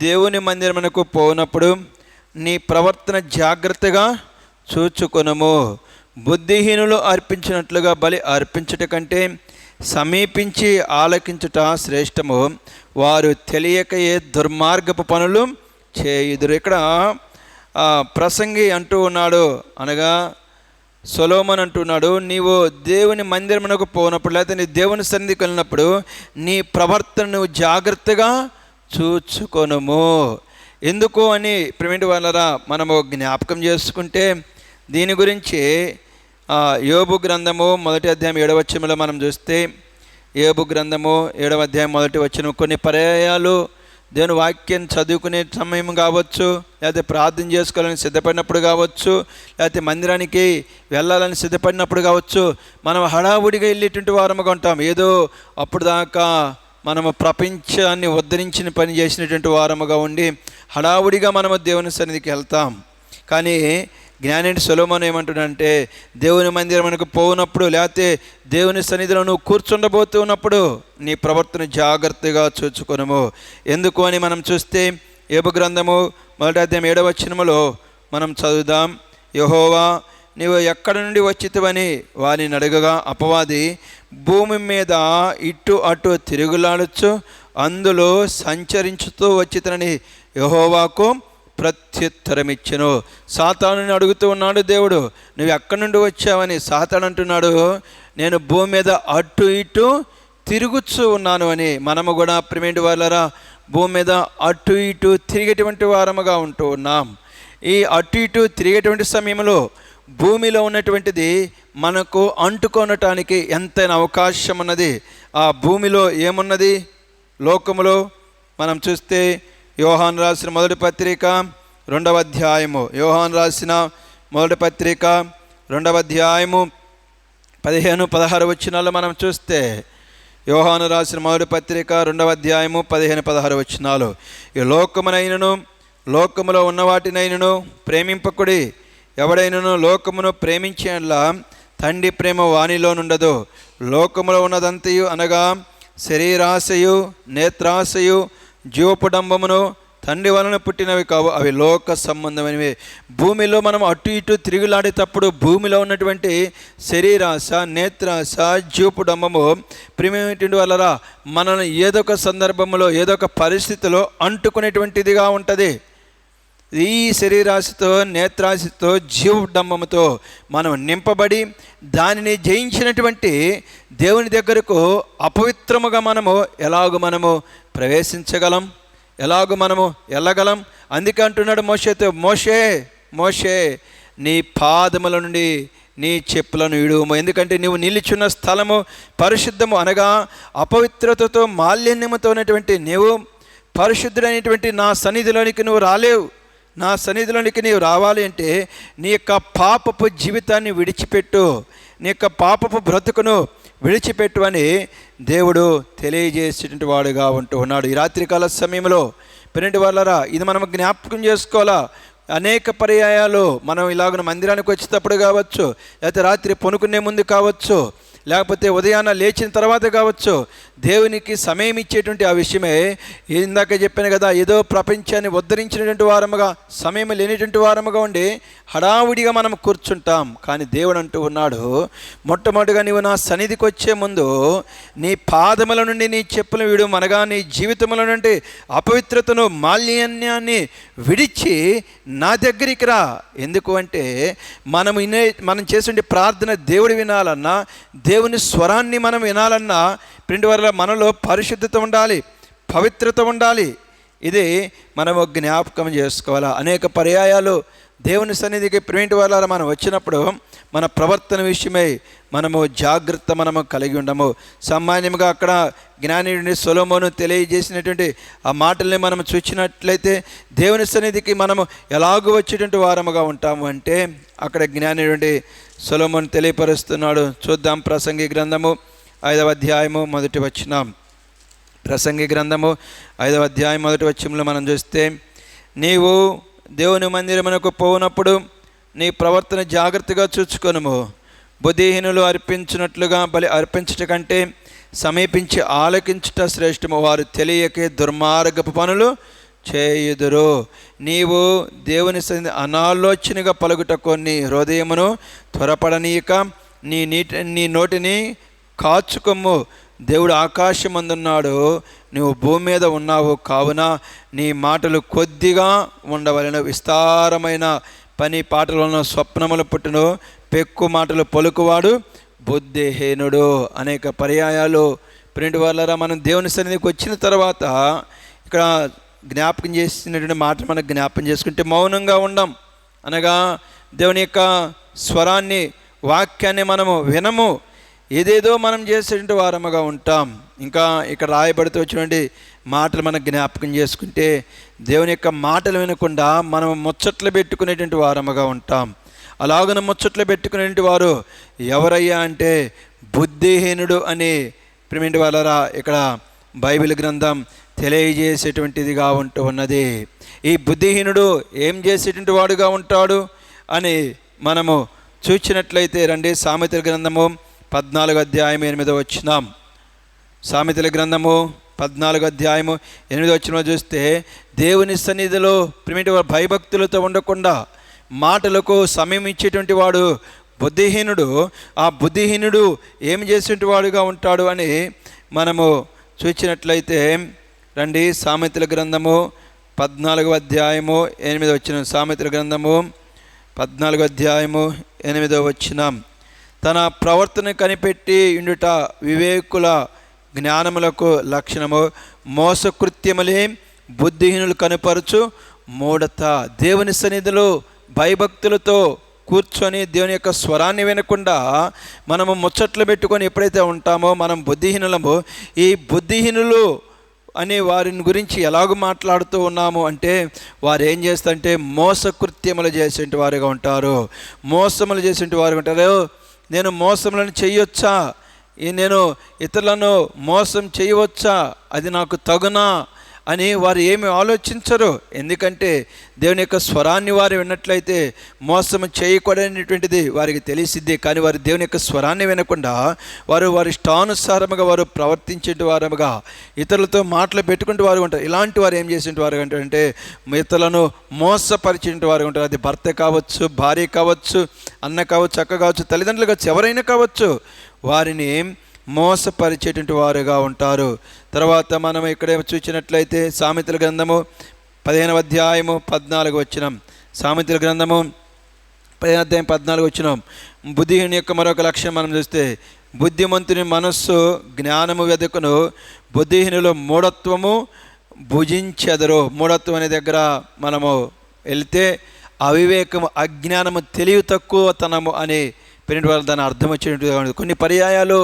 దేవుని మందిరమునకు పోనప్పుడు నీ ప్రవర్తన జాగ్రత్తగా చూచుకొనుము. బుద్ధిహీనులు అర్పించినట్లుగా బలి అర్పించుట కంటే సమీపించి ఆలకించుట శ్రేష్టము. వారు తెలియకయే దుర్మార్గపు పనులు చేయుదురు. ఇక్కడ ప్రసంగి అంటూ ఉన్నాడు, అనగా సొలొమోను అంటున్నాడు, నీవు దేవుని మందిరమునకు పోనప్పుడు లేకపోతే నీ దేవుని సన్నిధికి వెళ్ళినప్పుడు నీ ప్రవర్తనను జాగ్రత్తగా చూచుకొనుము. ఎందుకు అని ప్రియమైన వాళ్ళరా మనము జ్ఞాపకం చేసుకుంటే, దీని గురించి యోబు గ్రంథము 1వ అధ్యాయం 7వ వచనంలో మనం చూస్తే, యోబు గ్రంథము 7వ అధ్యాయం 1వ వచనం, కొన్ని పర్యాయాలు దేవుని వాక్యం చదువుకునే సమయం కావచ్చు, లేకపోతే ప్రార్థన చేసుకోవాలని సిద్ధపడినప్పుడు కావచ్చు, లేకపోతే మందిరానికి వెళ్ళాలని సిద్ధపడినప్పుడు కావచ్చు, మనం హడావుడిగా వెళ్ళేటువంటి వారముగా ఉంటాం. ఏదో అప్పుడు దాకా మనము ప్రపంచాన్ని ఉద్ధరించిన పని చేసినటువంటి వారముగా ఉండి హడావుడిగా మనము దేవుని సన్నిధికి వెళ్తాం. కానీ జ్ఞాని సొలొమోను ఏమంటున్నాడంటే, దేవుని మందిరమునకు పోనప్పుడు లేకపోతే దేవుని సన్నిధిలో నువ్వు కూర్చుండబోతున్నప్పుడు నీ ప్రవర్తన జాగ్రత్తగా చూచుకొనుము. ఎందుకు అని మనం చూస్తే యోబు గ్రంథము 1వ అధ్యాయం 7వ వచనములో మనం చదువుదాం. యెహోవా నీవు ఎక్కడి నుండి వచ్చితివని వారిని అడగగా అపవాది భూమి మీద ఇటు అటు తిరుగులాడచ్చు అందులో సంచరించుతూ వచ్చితనని యెహోవాకు ప్రత్యుత్తరం ఇచ్చెను. సాతానుని అడుగుతూ ఉన్నాడు దేవుడు, నువ్వు ఎక్కడి నుండి వచ్చావని. సాతాను అంటున్నాడు, నేను భూమి మీద అటు ఇటు తిరుగుతూ ఉన్నాను అని. మనము కూడా ప్రియమైన వాళ్ళరా భూమి మీద అటు ఇటు తిరిగేటువంటి వారముగా ఉంటూ ఉన్నాం. ఈ అటు ఇటు తిరిగేటువంటి సమయంలో భూమిలో ఉన్నటువంటిది మనకు అంటుకొనటానికి ఎంతైనా అవకాశం ఉన్నది. ఆ భూమిలో ఏమున్నది? లోకములో మనం చూస్తే యోహాను రాసిన మొదటి పత్రిక 2వ అధ్యాయము, యోహాను రాసిన మొదటి పత్రిక 2వ అధ్యాయము 15-16 వచనాలు మనం చూస్తే, యోహాను రాసిన మొదటి పత్రిక 2వ అధ్యాయము 15-16 వచనాలు, ఈ లోకమునైనను లోకములో ఉన్న వాటినైనను ప్రేమింపకుడి. ఎవడైనను లోకమును ప్రేమించేలా తండ్రి ప్రేమ వానిలో నుండదు. లోకములో ఉన్నదంతయు అనగా శరీరాశయు, నేత్రాశయు, జీవపుడంబమును తండ్రి వలన పుట్టినవి కావు, అవి లోక సంబంధమైనవి. భూమిలో మనం అటు ఇటు తిరుగులాడేటప్పుడు భూమిలో ఉన్నటువంటి శరీరాశ, నేత్రాశ, జీవపుడంబము ప్రియమైనటువంటి వలన మనల్ని ఏదో ఒక సందర్భంలో ఏదో ఒక పరిస్థితిలో అంటుకునేటువంటిదిగా ఉంటుంది. ఈ శరీరాశతో, నేత్రాశతో, జీవడంబముతో మనం నింపబడి దానిని జయించినటువంటి దేవుని దగ్గరకు అపవిత్రముగా మనము ప్రవేశించగలం, ఎలాగూ మనము వెళ్ళగలం. అందుకే అంటున్నాడు మోషేతో, మోషే మోషే నీ పాదముల నుండి నీ చెప్పులను విడువము. ఎందుకంటే నీవు నిలుచున్న స్థలము పరిశుద్ధము, అనగా అపవిత్రతతో మాలిన్యముతో ఉన్నటువంటి నీవు పరిశుద్ధుడైనటువంటి నా సన్నిధిలోనికి నువ్వు రాలేవు. నా సన్నిధిలోనికి నీవు రావాలి అంటే నీ యొక్క పాపపు జీవితాన్ని విడిచిపెట్టు, నీ యొక్క పాపపు బ్రతుకును విడిచిపెట్టు అని దేవుడు తెలియజేసేటువంటి వాడుగా ఉంటూ ఉన్నాడు. ఈ రాత్రికాల సమయంలో పెనంటి వాళ్ళరా ఇది మనం జ్ఞాపకం చేసుకోవాలా. అనేక పర్యాయాలు మనం ఇలాగ మందిరానికి వచ్చేటప్పుడు కావచ్చు, లేకపోతే రాత్రి పనుకునే ముందు కావచ్చు, లేకపోతే ఉదయాన్న లేచిన తర్వాత కావచ్చు, దేవునికి సమయం ఇచ్చేటువంటి ఆ విషయమే. ఇందాక చెప్పాను కదా, ఏదో ప్రపంచాన్ని ఉద్ధరించినటువంటి వారముగా, సమయం లేనిటువంటి వారముగా ఉండి హడావుడిగా మనం కూర్చుంటాం. కానీ దేవుడు అంటూ ఉన్నాడు, మొట్టమొదటిగా నీవు నా సన్నిధికి వచ్చే ముందు నీ పాదముల నుండి నీ చెప్పులు విడు, అనగా నీ జీవితముల నుండి అపవిత్రతను, మాలిన్యాన్ని విడిచి నా దగ్గరికి రా. ఎందుకు అంటే మనం చేసే ప్రార్థన దేవుడు వినాలన్నా, దేవుని స్వరాన్ని మనం వినాలన్నా ప్రింట్ వల్ల మనలో పరిశుద్ధత ఉండాలి, పవిత్రత ఉండాలి. ఇది మనము జ్ఞాపకం చేసుకోవాలా. అనేక పర్యాయాలు దేవుని సన్నిధికి ప్రింట్ వల్ల మనం వచ్చినప్పుడు మన ప్రవర్తన విషయమై మనము జాగ్రత్త మనము కలిగి ఉండము. సామాన్యంగా అక్కడ జ్ఞాని సొలొమోను తెలియజేసినటువంటి ఆ మాటల్ని మనం చూసినట్లయితే దేవుని సన్నిధికి మనము ఎలాగూ వచ్చేటువంటి వారముగా ఉంటాము అంటే అక్కడ జ్ఞాని సొలొమోను తెలియపరుస్తున్నాడు. చూద్దాం. ప్రసంగి గ్రంథము 5వ అధ్యాయము 1వ వచనం. ప్రసంగి గ్రంథము 5వ అధ్యాయం 1వ వచనంలో మనం చూస్తే, నీవు దేవుని మందిరమునకు పోవునప్పుడు నీ ప్రవర్తన జాగ్రత్తగా చూచుకొనుము. బుద్ధిహీనులు అర్పించినట్లుగా బలి అర్పించుట కంటే సమీపించి ఆలకించుట శ్రేష్టము. వారు తెలియకే దుర్మార్గపు పనులు చేయుదురు. నీవు దేవుని సన్నిధి అనాలోచనగా పలుకుటకు నీ హృదయమును త్వరపడనీయక నీ నోటిని కాచుకొమ్ము. దేవుడు ఆకాశమందున్నాడు, నువ్వు భూమి మీద ఉన్నావు, కావున నీ మాటలు కొద్దిగా ఉండవలెను. విస్తారమైన పని పాటలను స్వప్నములు పుట్టును, పెక్కు మాటలు పలుకువాడు బుద్ధిహీనుడు. అనేక పర్యాయాలు ప్రింట్ వల్ల మనం దేవుని సన్నిధికి వచ్చిన తర్వాత ఇక్కడ జ్ఞాపకం చేసినటువంటి మాట మనం జ్ఞాపకం చేసుకుంటే మౌనంగా ఉండం, అనగా దేవుని యొక్క స్వరాన్ని, వాక్యాన్ని మనము వినము, ఏదేదో మనం చేసేటువంటి వారముగా ఉంటాం. ఇంకా ఇక్కడ రాయబడుతూ వచ్చినటువంటి మాటలు మనం జ్ఞాపకం చేసుకుంటే దేవుని యొక్క మాటలు వినకుండా మనం ముచ్చట్లు పెట్టుకునేటువంటి వారముగా ఉంటాం. అలాగన ముచ్చట్లు పెట్టుకునేటువంటి వారు ఎవరయ్యా అంటే బుద్ధిహీనుడు అని ప్రిమింటి వాళ్ళరా ఇక్కడ బైబిల్ గ్రంథం తెలియజేసేటువంటిదిగా ఉంటూ ఉన్నది. ఈ బుద్ధిహీనుడు ఏం చేసేటువంటి వాడుగా ఉంటాడు అని మనము చూచినట్లయితే రండి, సామెతల గ్రంథము 14వ అధ్యాయం 8వ వచనం. సామెతల గ్రంథము 14వ అధ్యాయము 8వ వచనంలో చూస్తే, దేవుని సన్నిధిలో ప్రిమిటివ్ భయభక్తులతో ఉండకుండా మాటలకు సమయం ఇచ్చేటువంటి వాడు బుద్ధిహీనుడు. ఆ బుద్ధిహీనుడు ఏం చేసేటువంటి వాడుగా ఉంటాడు అని మనము చూచినట్లయితే రండి, సామెతల గ్రంథము 14వ అధ్యాయము 8వ వచనం. సామెతల గ్రంథము 14వ అధ్యాయము 8వ వచనం. తన ప్రవర్తన కనిపెట్టి ఉండుట వివేకుల జ్ఞానములకు లక్షణము, మోసకృత్యములే బుద్ధిహీనులు కనుపరచు మూఢత. దేవుని సన్నిధిలో భయభక్తులతో కూర్చొని దేవుని యొక్క స్వరాన్ని వినకుండా మనము ముచ్చట్లు పెట్టుకొని ఎప్పుడైతే ఉంటామో మనం బుద్ధిహీనులము. ఈ బుద్ధిహీనులు అని వారిని గురించి ఎలాగ మాట్లాడుతూ ఉన్నాము అంటే వారు ఏం చేస్తారంటే మోసకృత్యములు చేసేటి వారుగా ఉంటారు, మోసములు చేసేటి వారుగా ఉంటారు. నేను మోసములను చేయొచ్చా, నేను ఇతరులను మోసం చేయవచ్చా, అది నాకు తగునా అని వారు ఏమి ఆలోచించరు. ఎందుకంటే దేవుని యొక్క స్వరాన్ని వారు విన్నట్లయితే మోసం చేయకూడనటువంటిది వారికి తెలిసిద్ది. కానీ వారు దేవుని యొక్క స్వరాన్ని వినకుండా వారి ఇష్టానుసారముగా వారు ప్రవర్తించే వారుగా ఇతరులతో మాటలు పెట్టుకుంటూ వారు ఉంటారు. ఇలాంటి వారు ఏం చేసే వారు అంటే ఇతరులను మోసపరిచే వారు ఉంటారు. అది భర్త కావచ్చు, భార్య కావచ్చు, అన్న కావచ్చు, అక్క కావచ్చు, తల్లిదండ్రులు కావచ్చు, ఎవరైనా కావచ్చు, వారిని మోసపరిచేటువంటి వారుగా ఉంటారు. తర్వాత మనం ఇక్కడ చూసినట్లయితే సామెతల గ్రంథము 15వ అధ్యాయము 14వ వచనం. సామెతల గ్రంథము 15వ అధ్యాయం 14వ వచనం. బుద్ధిహీనుని యొక్క మరొక లక్ష్యం మనం చూస్తే, బుద్ధిమంతుని మనస్సు జ్ఞానము వెదకును, బుద్ధిహీనులు మూఢత్వము భుజించెదరు. మూఢత్వం అనే దగ్గర మనము వెళ్తే అవివేకము, అజ్ఞానము, తెలివి తక్కువతనము అని పెరిగిన వాళ్ళు దాన్ని అర్థం వచ్చేటువంటి. కొన్ని పర్యాయాలు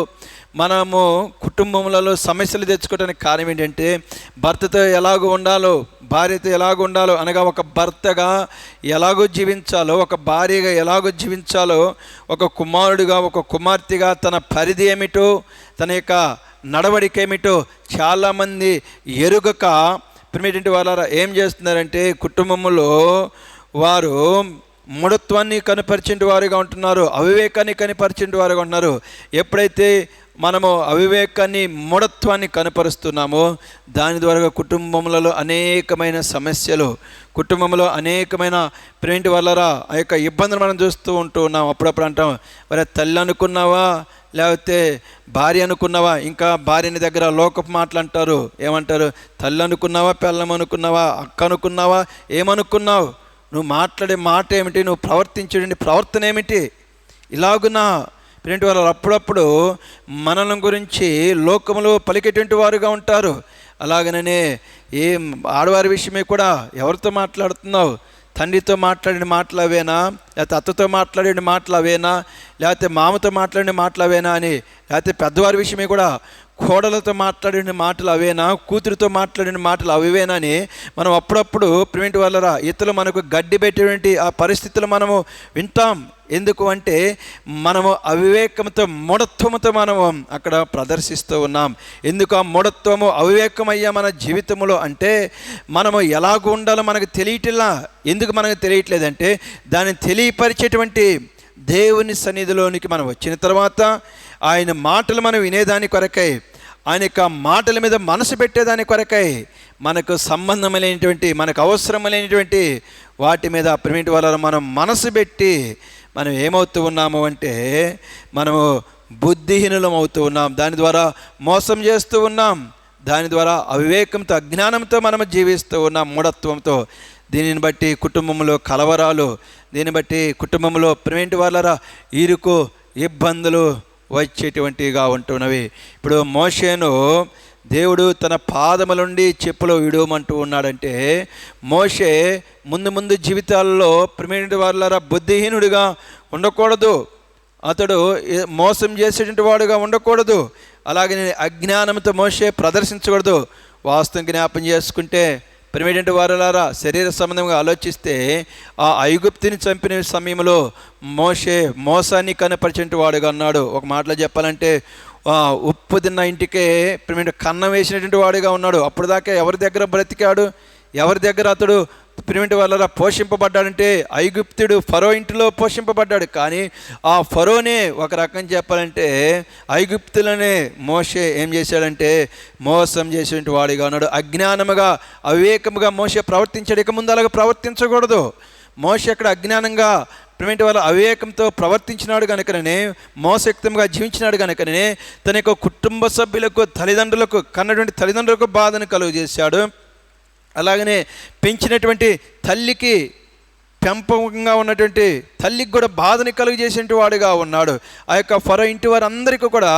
మనము కుటుంబములలో సమస్యలు తెచ్చుకోవడానికి కారణం ఏంటంటే భర్తతో ఎలాగో ఉండాలో, భార్యతో ఎలాగో ఉండాలో, అనగా ఒక భర్తగా ఎలాగో జీవించాలో, ఒక భార్యగా ఎలాగో జీవించాలో, ఒక కుమారుడిగా, ఒక కుమార్తెగా తన పరిధి ఏమిటో, తన యొక్క నడవడిక ఏమిటో చాలామంది ఎరుగక ప్రిమిటెంట్ వాళ్ళ ఏం చేస్తున్నారంటే కుటుంబంలో వారు మూఢత్వాన్ని కనపరిచిన వారుగా ఉంటున్నారు, అవివేకాన్ని కనపరిచిన వారుగా ఉంటున్నారు. ఎప్పుడైతే మనము అవివేకాన్ని మూఢత్వాన్ని కనపరుస్తున్నామో దాని ద్వారా కుటుంబములలో అనేకమైన సమస్యలు, కుటుంబంలో అనేకమైన ప్రేంటి వల్లరా ఆ యొక్క ఇబ్బందులు మనం చూస్తూ ఉన్నాం. అప్పుడప్పుడు అంటాం, మరి తల్లి అనుకున్నావా లేకపోతే భార్య అనుకున్నావా? ఇంకా భార్యని దగ్గర లోకపు మాటలు అంటారు. ఏమంటారు? తల్లి అనుకున్నావా, పిల్లం అనుకున్నావా, అక్క అనుకున్నావా, ఏమనుకున్నావు? నువ్వు మాట్లాడే మాట ఏమిటి? నువ్వు ప్రవర్తించే ప్రవర్తన ఏమిటి? ఇలాగున్నా ప్రింటి వాళ్ళు అప్పుడప్పుడు మనల గురించి లోకములో పలికేటువంటి వారుగా ఉంటారు. అలాగనే ఆడవారి విషయమే కూడా ఎవరితో మాట్లాడుతున్నావు? తండ్రితో మాట్లాడిన మాటలు అవేనా, లేకపోతే అత్తతో మాట్లాడిన మాటలు అవేనా, లేకపోతే మామతో మాట్లాడిన మాటలు అవేనా అని, లేకపోతే పెద్దవారి విషయమే కూడా కోడలతో మాట్లాడిన మాటలు అవేనా, కూతురితో మాట్లాడిన మాటలు అవేనా అని మనం అప్పుడప్పుడు ప్రింటి వాళ్ళరా ఇతరులు మనకు గడ్డి పెట్టేటువంటి ఆ పరిస్థితులు మనము వింటాం. ఎందుకు అంటే మనము అవివేకంతో మూఢత్వముతో మనము అక్కడ ప్రదర్శిస్తూ ఉన్నాం. ఎందుకు ఆ మూఢత్వము అవివేకమయ్యా మన జీవితంలో అంటే మనము ఎలాగ ఉండాలో మనకు తెలియట్లా. ఎందుకు మనకు తెలియట్లేదంటే దాన్ని తెలియపరిచేటువంటి దేవుని సన్నిధిలోనికి మనం వచ్చిన తర్వాత ఆయన మాటలు మనం వినేదాని కొరకై, ఆయన యొక్క మాటల మీద మనసు పెట్టేదాని కొరకై, మనకు సంబంధమైనటువంటి మనకు అవసరమైనటువంటి వాటి మీద ప్రేమిటి వల్ల మనం మనసు పెట్టి మనం ఏమవుతూ ఉన్నాము అంటే మనము బుద్ధిహీనులం అవుతూ ఉన్నాం. దాని ద్వారా మోసం చేస్తూ ఉన్నాం. దాని ద్వారా అవివేకంతో అజ్ఞానంతో మనము జీవిస్తూ ఉన్నాం, మూఢత్వంతో. దీనిని బట్టి కుటుంబంలో కలవరాలు, దీన్ని బట్టి కుటుంబంలో ప్రేమిటి వాళ్ళరా ఇరుకు ఇబ్బందులు వచ్చేటువంటివిగా ఉంటున్నవి. ఇప్పుడు మోషేను దేవుడు తన పాదముల నుండి చెప్పులో విడవమంటూ ఉన్నాడంటే మోషే ముందు జీవితాల్లో ప్రేమిటి వాళ్ళరా బుద్ధిహీనుడిగా ఉండకూడదు, అతడు మోసం చేసేటువంటి వాడుగా ఉండకూడదు, అలాగే అజ్ఞానంతో మోషే ప్రదర్శించకూడదు. వాస్తవం జ్ఞాపం చేసుకుంటే ప్రేమిటి వారులారా శరీర సంబంధంగా ఆలోచిస్తే ఆ ఐగుప్తుని చంపిన సమయంలో మోషే మోసాన్ని కనపరిచేటువంటి వాడుగా ఉన్నాడు. ఒక మాటలో చెప్పాలంటే ఉప్పు తిన్న ఇంటికే ప్రేమిటి కన్నం వేసినటువంటి వాడుగా ఉన్నాడు. అప్పుడు దాకా ఎవరి దగ్గర బ్రతికాడు, ఎవరి దగ్గర అతడు ప్రేమిటి వల్ల పోషింపబడ్డాడంటే ఐగుప్తుడు ఫరో ఇంటిలో పోషింపబడ్డాడు. కానీ ఆ ఫరోనే ఒక రకం చెప్పాలంటే ఐగుప్తులనే మోషే ఏం చేశాడంటే మోసం చేసేటువంటి వాడిగా ఉన్నాడు. అజ్ఞానముగా అవివేకముగా మోషే ప్రవర్తించాడు. ఇక ముందు అలాగ ప్రవర్తించకూడదు. మోషే అక్కడ అజ్ఞానంగా ప్రేమిటి వల్ల అవివేకంతో ప్రవర్తించినాడు కనుకనే, మోసయుక్తంగా జీవించినాడు కనుకనే తన యొక్క కుటుంబ సభ్యులకు, తల్లిదండ్రులకు, కన్నటువంటి తల్లిదండ్రులకు బాధను కలుగు చేశాడు. అలాగనే పెంచినటువంటి తల్లికి, పెంపకంగా ఉన్నటువంటి తల్లికి కూడా బాధని కలుగు చేసేటువంటి వాడుగా ఉన్నాడు. ఆ యొక్క ఫరో ఇంటి వారందరికీ కూడా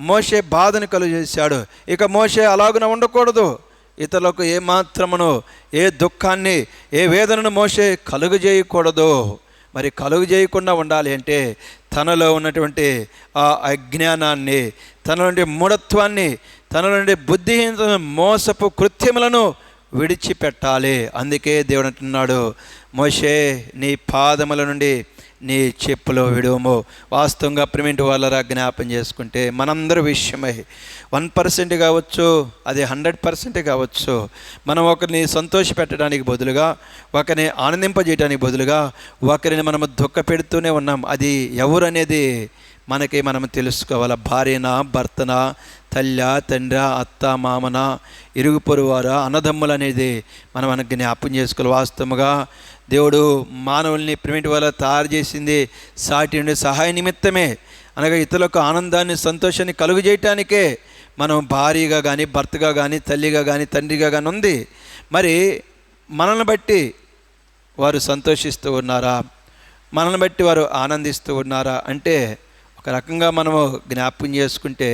మోషే బాధను కలుగు చేశాడు. ఇక మోషే అలాగున ఉండకూడదు. ఇతరులకు ఏమాత్రమును ఏ దుఃఖాన్ని, ఏ వేదనను మోషే కలుగు చేయకూడదు. మరి కలుగు చేయకుండా ఉండాలి అంటే తనలో ఉన్నటువంటి ఆ అజ్ఞానాన్ని, తన నుండి మూఢత్వాన్ని, తన నుండి బుద్ధిహీనతను, మోసపు కృత్యములను విడిచిపెట్టాలి. అందుకే దేవుడు అంటున్నాడు, మోషే నీ పాదముల నుండి నీ చెప్పులో విడువము. వాస్తవంగా ప్రేమిటి వాళ్ళరా జ్ఞాపం చేసుకుంటే మనందరి విషయమై 1% కావచ్చు, అది 100% కావచ్చు, మనం ఒకరిని సంతోష పెట్టడానికి బదులుగా, ఒకరిని ఆనందింపజేయడానికి బదులుగా ఒకరిని మనము దుఃఖ పెడుతూనే ఉన్నాం. అది ఎవరు అనేది మనకి మనం తెలుసుకోవాలి. భార్యనా, భర్తనా, తల్లి, తండ్రి, అత్త, మామన, ఇరుగు పొరువారా, అన్నదమ్ములు అనేది మనం జ్ఞాపం చేసుకోవాలి. వాస్తవముగా దేవుడు మానవుల్ని ప్రేమిటి వల్ల తయారు చేసింది సాటి నుండి సహాయ నిమిత్తమే, అనగా ఇతరులకు ఆనందాన్ని, సంతోషాన్ని కలుగు చేయటానికే మనం భార్యగా కానీ, భర్తగా కానీ, తల్లిగా కానీ, తండ్రిగా కానీ ఉంది. మరి మనల్ని బట్టి వారు సంతోషిస్తూ ఉన్నారా? మనల్ని బట్టి వారు ఆనందిస్తూ ఉన్నారా? అంటే ఒక రకంగా మనము జ్ఞాపకం చేసుకుంటే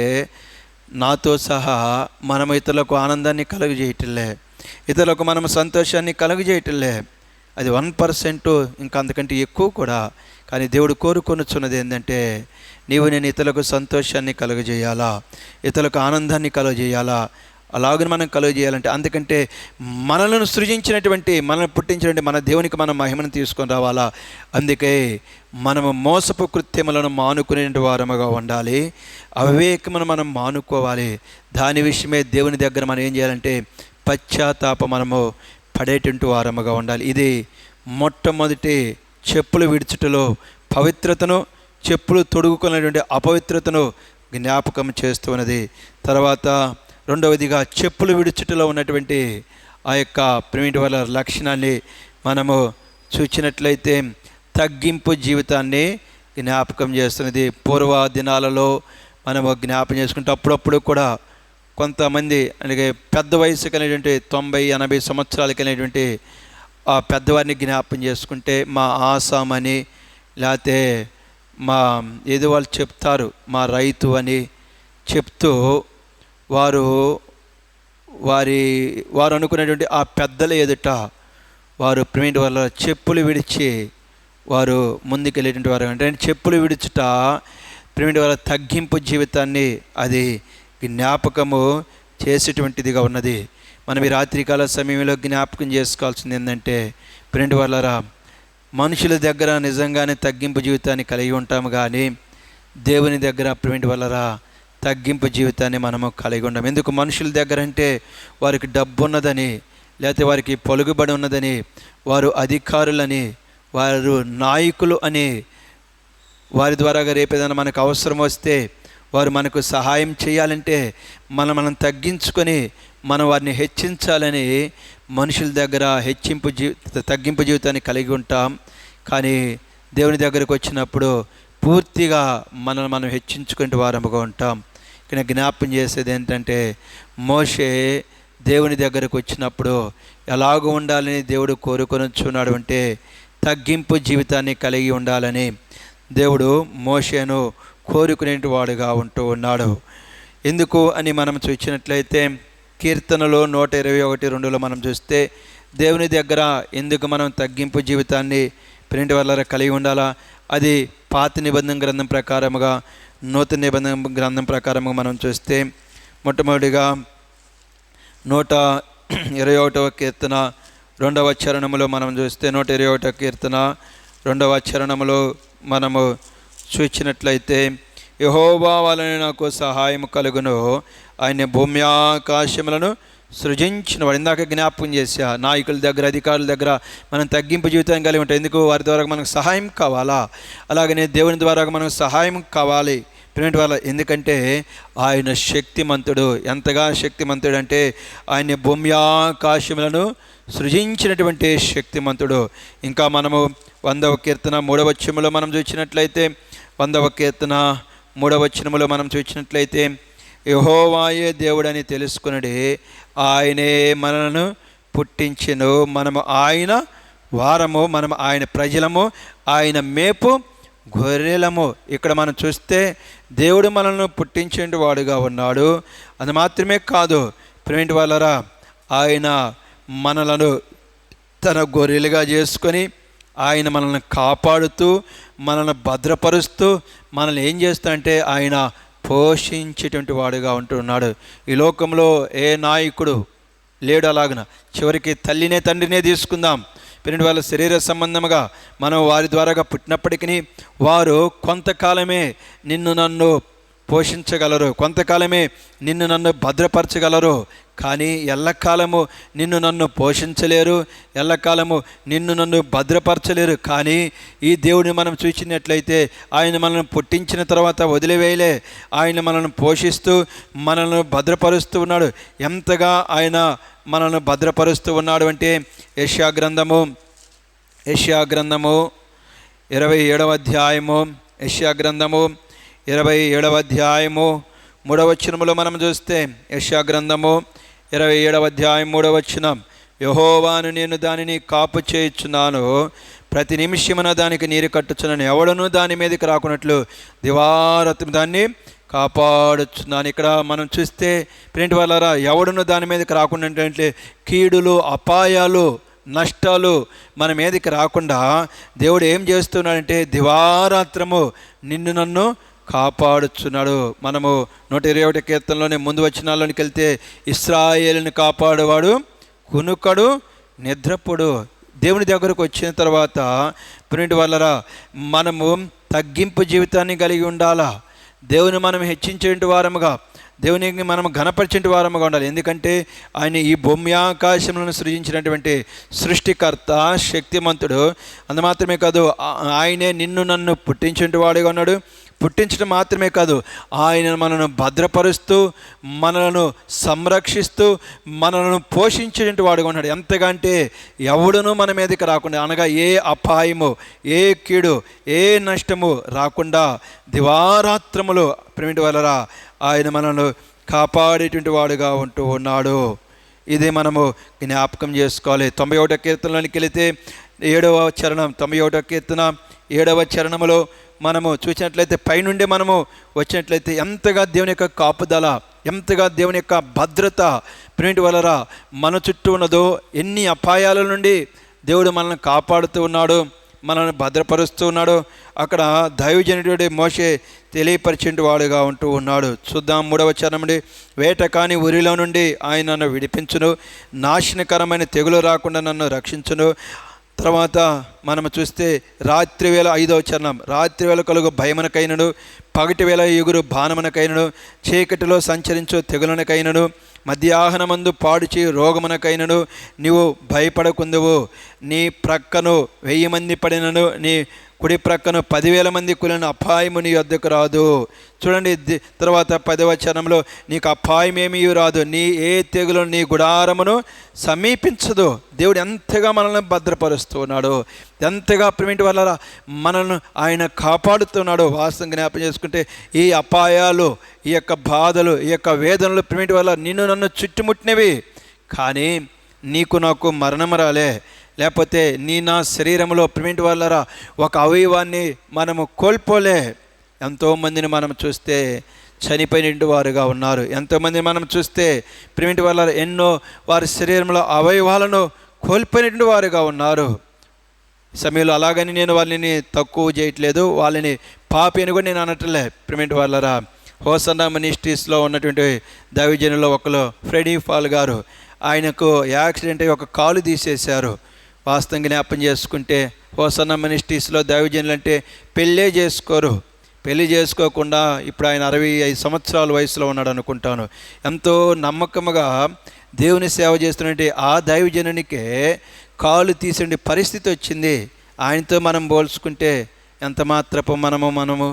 నాతో సహా మనం ఇతరులకు ఆనందాన్ని కలుగు చేయటంలే, ఇతరులకు మనం సంతోషాన్ని కలుగు చేయటంలే. అది 1%, ఇంకా అంతకంటే ఎక్కువ కూడా. కానీ దేవుడు కోరుకొనుచున్నది ఏంటంటే నేను ఇతరులకు సంతోషాన్ని కలుగజేయాలా, ఇతరులకు ఆనందాన్ని కలుగజేయాలా. అలాగని మనం కలుగజేయాలంటే అందుకంటే మనలను సృజించినటువంటి, మనల్ని పుట్టించినటువంటి మన దేవునికి మనం మహిమను తీసుకొని రావాలా. అందుకే మనము మోసపు కృత్యములను మానుకునే వారముగా ఉండాలి. అవివేకమును మనం మానుకోవాలి. దాని విషయమే దేవుని దగ్గర మనం ఏం చేయాలంటే పశ్చాత్తాప మనము పడేటువంటి వారముగా ఉండాలి. ఇది మొట్టమొదటి చెప్పులు విడుచుటలో పవిత్రతను, చెప్పులు తొడుగుకున్నటువంటి అపవిత్రతను జ్ఞాపకం చేస్తున్నది. తర్వాత రెండవదిగా చెప్పులు విడుచుటలో ఉన్నటువంటి ఆ యొక్క ప్రేమిటి వాళ్ళ లక్షణాన్ని మనము చూచినట్లయితే తగ్గింపు జీవితాన్ని జ్ఞాపకం చేస్తున్నది. పూర్వ దినాలలో మనము జ్ఞాపకం చేసుకుంటే అప్పుడప్పుడు కూడా కొంతమంది అలాగే పెద్ద వయసు కలిగినటువంటి 90-80 సంవత్సరాలు కలిగినటువంటి ఆ పెద్దవారిని జ్ఞాపకం చేసుకుంటే మా ఆసాం అని, లేకపోతే మా ఏదో వాళ్ళు చెప్తారు మా రైతు అని చెప్తూ వారు అనుకునేటువంటి ఆ పెద్దల ఎదుట వారు ప్రేమిటి వాళ్ళ చెప్పులు విడిచి వారు ముందుకెళ్ళేటువంటి వారు. అంటే చెప్పులు విడుచుట ప్రేమిటి వాళ్ళ తగ్గింపు జీవితాన్ని అది జ్ఞాపకము చేసేటువంటిదిగా ఉన్నది. మనం ఈ రాత్రికాల సమయంలో జ్ఞాపకం చేసుకోవాల్సింది ఏంటంటే ప్రేమిటి వాళ్ళరా, మనుషుల దగ్గర నిజంగానే తగ్గింపు జీవితాన్ని కలిగి ఉంటాము, కానీ దేవుని దగ్గర ప్రేమిటి వాళ్ళరా తగ్గింపు జీవితాన్ని మనము కలిగి ఉంటాం. ఎందుకు? మనుషుల దగ్గర అంటే వారికి డబ్బు ఉన్నదని, లేకపోతే వారికి పలుకుబడి ఉన్నదని, వారు అధికారులని, వారు నాయకులు అని, వారి ద్వారా రేపేదైనా మనకు అవసరం వస్తే వారు మనకు సహాయం చేయాలంటే మనం తగ్గించుకొని మనం వారిని హెచ్చించాలని మనుషుల దగ్గర తగ్గింపు జీవితాన్ని కలిగి ఉంటాం. కానీ దేవుని దగ్గరకు వచ్చినప్పుడు పూర్తిగా మనం హెచ్చించుకునే వారముగా ఉంటాం. ఇక్కడ జ్ఞాపకం చేసేది ఏంటంటే మోషే దేవుని దగ్గరకు వచ్చినప్పుడు ఎలాగో ఉండాలని దేవుడు కోరుకొనిచున్నాడు అంటే తగ్గింపు జీవితాన్ని కలిగి ఉండాలని దేవుడు మోషేను కోరుకునేవాడుగా ఉంటూ ఉన్నాడు. ఎందుకు అని మనం చూసినట్లయితే కీర్తనలో 121:2లో మనం చూస్తే దేవుని దగ్గర ఎందుకు మనం తగ్గింపు జీవితాన్ని ప్రేమిటి వాళ్ళ కలిగి ఉండాలా? అది పాత నిబంధన గ్రంథం ప్రకారముగా, నూతన నిబంధన గ్రంథం ప్రకారముగా మనం చూస్తే మొట్టమొదటిగా 121వ కీర్తన 2వ చరణములో మనం చూస్తే 121వ కీర్తన 2వ చరణములో మనము చూచినట్లయితే యెహోవా వలన నాకు సహాయం కలుగును, ఆయన భూమి ఆకాశములను సృజించినవాడు. ఇందాక జ్ఞాపకం చేశా, నాయకుల దగ్గర అధికారుల దగ్గర మనం తగ్గింపు జీవితం కలిగి ఉంటాం. ఎందుకు? వారి ద్వారా మనకు సహాయం కావాలా, అలాగనే దేవుని ద్వారా మనకు సహాయం కావాలి ప్రేమిటి వాళ్ళ. ఎందుకంటే ఆయన శక్తిమంతుడు. ఎంతగా శక్తిమంతుడు అంటే ఆయన భూమి ఆకాశములను సృజించినటువంటి శక్తిమంతుడు. ఇంకా మనము 100వ కీర్తన 3వ వచనములో మనం చూసినట్లయితే 100వ కీర్తన 3వ వచనములో మనం చూసినట్లయితే యెహోవాయే దేవుడని తెలుసుకునడి, ఆయనే మనలను పుట్టించెను, మనము ఆయన వారము, మనము ఆయన ప్రజలము, ఆయన మేపు గొర్రెలము. ఇక్కడ మనం చూస్తే దేవుడు మనల్ని పుట్టించే వాడుగా ఉన్నాడు. అది మాత్రమే కాదు ప్రేమిటి వాళ్ళరా, ఆయన మనలను తన గొర్రెలుగా చేసుకొని ఆయన మనల్ని కాపాడుతూ మనల్ని భద్రపరుస్తూ మనల్ని ఏం చేస్తా అంటే ఆయన పోషించేటువంటి వాడుగా ఉంటున్నాడు. ఈ లోకంలో ఏ నాయకుడు లేడు అలాగన. చివరికి తల్లినే తండ్రినే తీసుకుందాం, ప్రేమిటి వాళ్ళ శరీర సంబంధముగా మనం వారి ద్వారాగా పుట్టినప్పటికీ వారు కొంతకాలమే నిన్ను నన్ను పోషించగలరు, కొంతకాలమే నిన్ను నన్ను భద్రపరచగలరు, కానీ ఎల్లకాలము నిన్ను నన్ను పోషించలేరు, ఎల్లకాలము నిన్ను నన్ను భద్రపరచలేరు. కానీ ఈ దేవుడిని మనం చూసినట్లయితే ఆయన మనల్ని పుట్టించిన తర్వాత వదిలివేయలే, ఆయన మనల్ని పోషిస్తూ మనల్ని భద్రపరుస్తూ ఉన్నాడు. ఎంతగా ఆయన మనల్ని భద్రపరుస్తూ ఉన్నాడు అంటే యెషయా గ్రంథము 27వ అధ్యాయము, యెషయా గ్రంథము 27వ అధ్యాయము 3వ వచనములో మనం చూస్తే యెషయా గ్రంథము 27వ అధ్యాయం 3వ వచనం, యెహోవాను నేను దానిని కాపు చేయుచున్నాను, ప్రతి నిమిషమున దానికి నీరు కట్టుచున్నాను, ఎవడను దాని మీదకి రాకున్నట్లు దివారాత్రి దాన్ని కాపాడుచున్నాను. ఇక్కడ మనం చూస్తే ప్రేమిటి వాళ్ళారా, ఎవడును దాని మీదకి రాకుండా అంటే కీడులు, అపాయాలు, నష్టాలు మన మీదకి రాకుండా దేవుడు ఏం చేస్తున్నాడంటే దివారాత్రము నిన్ను నన్ను కాపాడుచున్నాడు. మనము 121 కీర్తనలోనే ముందు వచనాల్లోనికి వెళ్తే ఇశ్రాయేలుని కాపాడువాడు కునుకడు నిద్రపోడు. దేవుని దగ్గరకు వచ్చిన తర్వాత ప్రేమిటి వాళ్ళరా, మనము తగ్గింపు జీవితాన్ని కలిగి ఉండాలా, దేవుని మనం హెచ్చించే వారముగా, దేవునికి మనం ఘనపరిచేటి వారముగా ఉండాలి. ఎందుకంటే ఆయన ఈ భూమి ఆకాశములను సృజించినటువంటి సృష్టికర్త, శక్తిమంతుడు. అందు మాత్రమే కాదు, ఆయనే నిన్ను నన్ను పుట్టించేటి వాడుగా ఉన్నాడు. పుట్టించడం మాత్రమే కాదు, ఆయన మనను భద్రపరుస్తూ, మనలను సంరక్షిస్తూ, మనలను పోషించేటువంటి వాడుగా ఉన్నాడు. ఎంతగా అంటే ఎవడునూ మన మీదకి రాకుండా, అనగా ఏ అపాయము, ఏ కీడు, ఏ నష్టము రాకుండా దివారాత్రములు ప్రేమిటి వలరా ఆయన మనను కాపాడేటువంటి వాడుగా ఉంటూ ఉన్నాడు. ఇది మనము జ్ఞాపకం చేసుకోవాలి. 91వ కీర్తనలోనికి వెళితే 7వ చరణం, 91వ కీర్తన 7వ చరణములో మనము చూసినట్లయితే, పైనుండి మనము వచ్చినట్లయితే ఎంతగా దేవుని యొక్క కాపుదల, ఎంతగా దేవుని యొక్క భద్రత ప్రేమిటి వలరా మన చుట్టూ ఉన్నదో, ఎన్ని అపాయాల నుండి దేవుడు మనల్ని కాపాడుతూ ఉన్నాడు, మనల్ని భద్రపరుస్తూ ఉన్నాడు. అక్కడ దైవజనుడి మోషే తెలియపరిచేటి వాడుగా ఉంటూ ఉన్నాడు. చూద్దాం 3వ చరణం నుండి. వేట కాని ఉరిలో నుండి ఆయన నన్ను విడిపించును, నాశనకరమైన తెగులు రాకుండా నన్ను రక్షించును. తర్వాత మనము చూస్తే రాత్రివేళ 5వ చరణం. రాత్రివేళ కలుగు భయమునకైనను, పగటి వేళ ఎగురు బాణమునకైనను, చీకటిలో సంచరించు తెగులనకైనను, మధ్యాహ్నమందు పాడుచి రోగమునకైనను నీవు భయపడకుందువు. నీ ప్రక్కను 1000 మంది పడినను, నీ కుడి ప్రక్కను 10,000 మంది కూలిన అపాయము నీ వద్దకు రాదు. చూడండి, తర్వాత 10వ చరణంలో, నీకు అపాయమేమీ రాదు, నీ ఏ తెగులు నీ గుడారమును సమీపించదు. దేవుడు ఎంతగా మనల్ని భద్రపరుస్తూ ఉన్నాడు, ఎంతగా ప్రేమిటి వల్ల మనల్ని ఆయన కాపాడుతున్నాడు. వాస్తవం జ్ఞాపకం చేసుకుంటే ఈ అపాయాలు, ఈ యొక్క బాధలు, ఈ యొక్క వేదనలు ప్రేమిటి వల్ల నిన్ను నన్ను చుట్టుముట్టినవి, కానీ నీకు నాకు మరణం రాలే. లేకపోతే నీ నా శరీరంలో ప్రేమిటి వల్లరా ఒక అవయవాన్ని మనము కోల్పోలే. ఎంతోమందిని మనం చూస్తే చనిపోయిన వారుగా ఉన్నారు. ఎంతోమందిని మనం చూస్తే ప్రేమిటి వల్ల ఎన్నో వారి శరీరంలో అవయవాలను కోల్పోయిన వారుగా ఉన్నారు. సమయంలో అలాగని నేను వాళ్ళని తక్కువ చేయట్లేదు, వాళ్ళని పాపి అని కూడా నేను అనట్లే. ప్రేమిటి వల్లరా హోసన్నా మినిస్ట్రీస్లో ఉన్నటువంటి దైవజనులో ఒకరు ఫ్రెడీ ఫాల్ గారు, ఆయనకు యాక్సిడెంట్ అయ్యి ఒక కాలు తీసేశారు. వాస్తవం జ్ఞాపం చేసుకుంటే హోసన్నా మినిస్ట్రీస్లో దైవజనులు అంటే పెళ్ళే చేసుకోరు. పెళ్ళి చేసుకోకుండా ఇప్పుడు ఆయన 65 సంవత్సరాల వయసులో ఉన్నాడు అనుకుంటాను. ఎంతో నమ్మకముగా దేవుని సేవ చేస్తున్నట్టు ఆ దైవజనునికే కాలు తీసే పరిస్థితి వచ్చింది. ఆయనతో మనం పోల్చుకుంటే ఎంత మాత్రపు మనము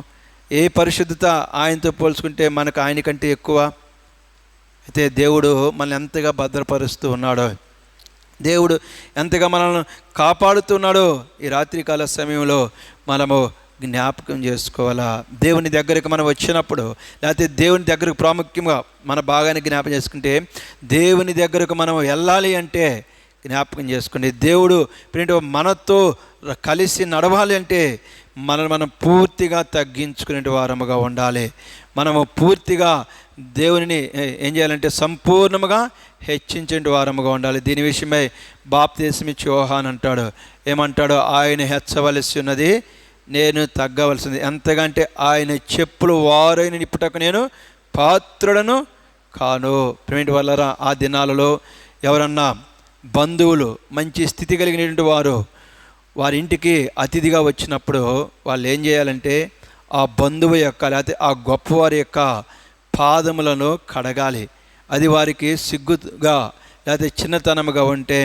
ఏ పరిశుద్ధత ఆయనతో పోల్చుకుంటే మనకు ఆయన కంటే ఎక్కువ. అయితే దేవుడు మనల్ని ఎంతగా భద్రపరుస్తూ ఉన్నాడో, దేవుడు ఎంతగా మనల్ని కాపాడుతున్నాడో ఈ రాత్రికాల సమయంలో మనము జ్ఞాపకం చేసుకోవాలా. దేవుని దగ్గరకు మనం వచ్చినప్పుడు, లేకపోతే దేవుని దగ్గరకు ప్రాముఖ్యంగా మన భాగాన్ని జ్ఞాపకం చేసుకుంటే, దేవుని దగ్గరకు మనం వెళ్ళాలి అంటే జ్ఞాపకం చేసుకోండి, దేవుడు మనతో కలిసి నడవాలి అంటే మనం పూర్తిగా తగ్గించుకునే వారముగా ఉండాలి. మనము పూర్తిగా దేవుని ఏం చేయాలంటే సంపూర్ణముగా హెచ్చించే వారముగా ఉండాలి. దీని విషయమై బాప్తిస్మిచ్చి యోహాను అంటాడు, ఏమంటాడు? ఆయన హెచ్చవలసి ఉన్నది, నేను తగ్గవలసింది. ఎంతకంటే ఆయన చెప్పులు వారైన నిప్పుటకు నేను పాత్రుడను కాను. ప్రేమిటి వల్లరా ఆ దినాలలో ఎవరన్నా బంధువులు మంచి స్థితి కలిగినటువంటి వారు వారి ఇంటికి అతిథిగా వచ్చినప్పుడు వాళ్ళు ఏం చేయాలంటే ఆ బంధువు యొక్క లేకపోతే ఆ గొప్పవారి యొక్క పాదములను కడగాలి. అది వారికి సిగ్గుగా లేకపోతే చిన్నతనముగా ఉంటే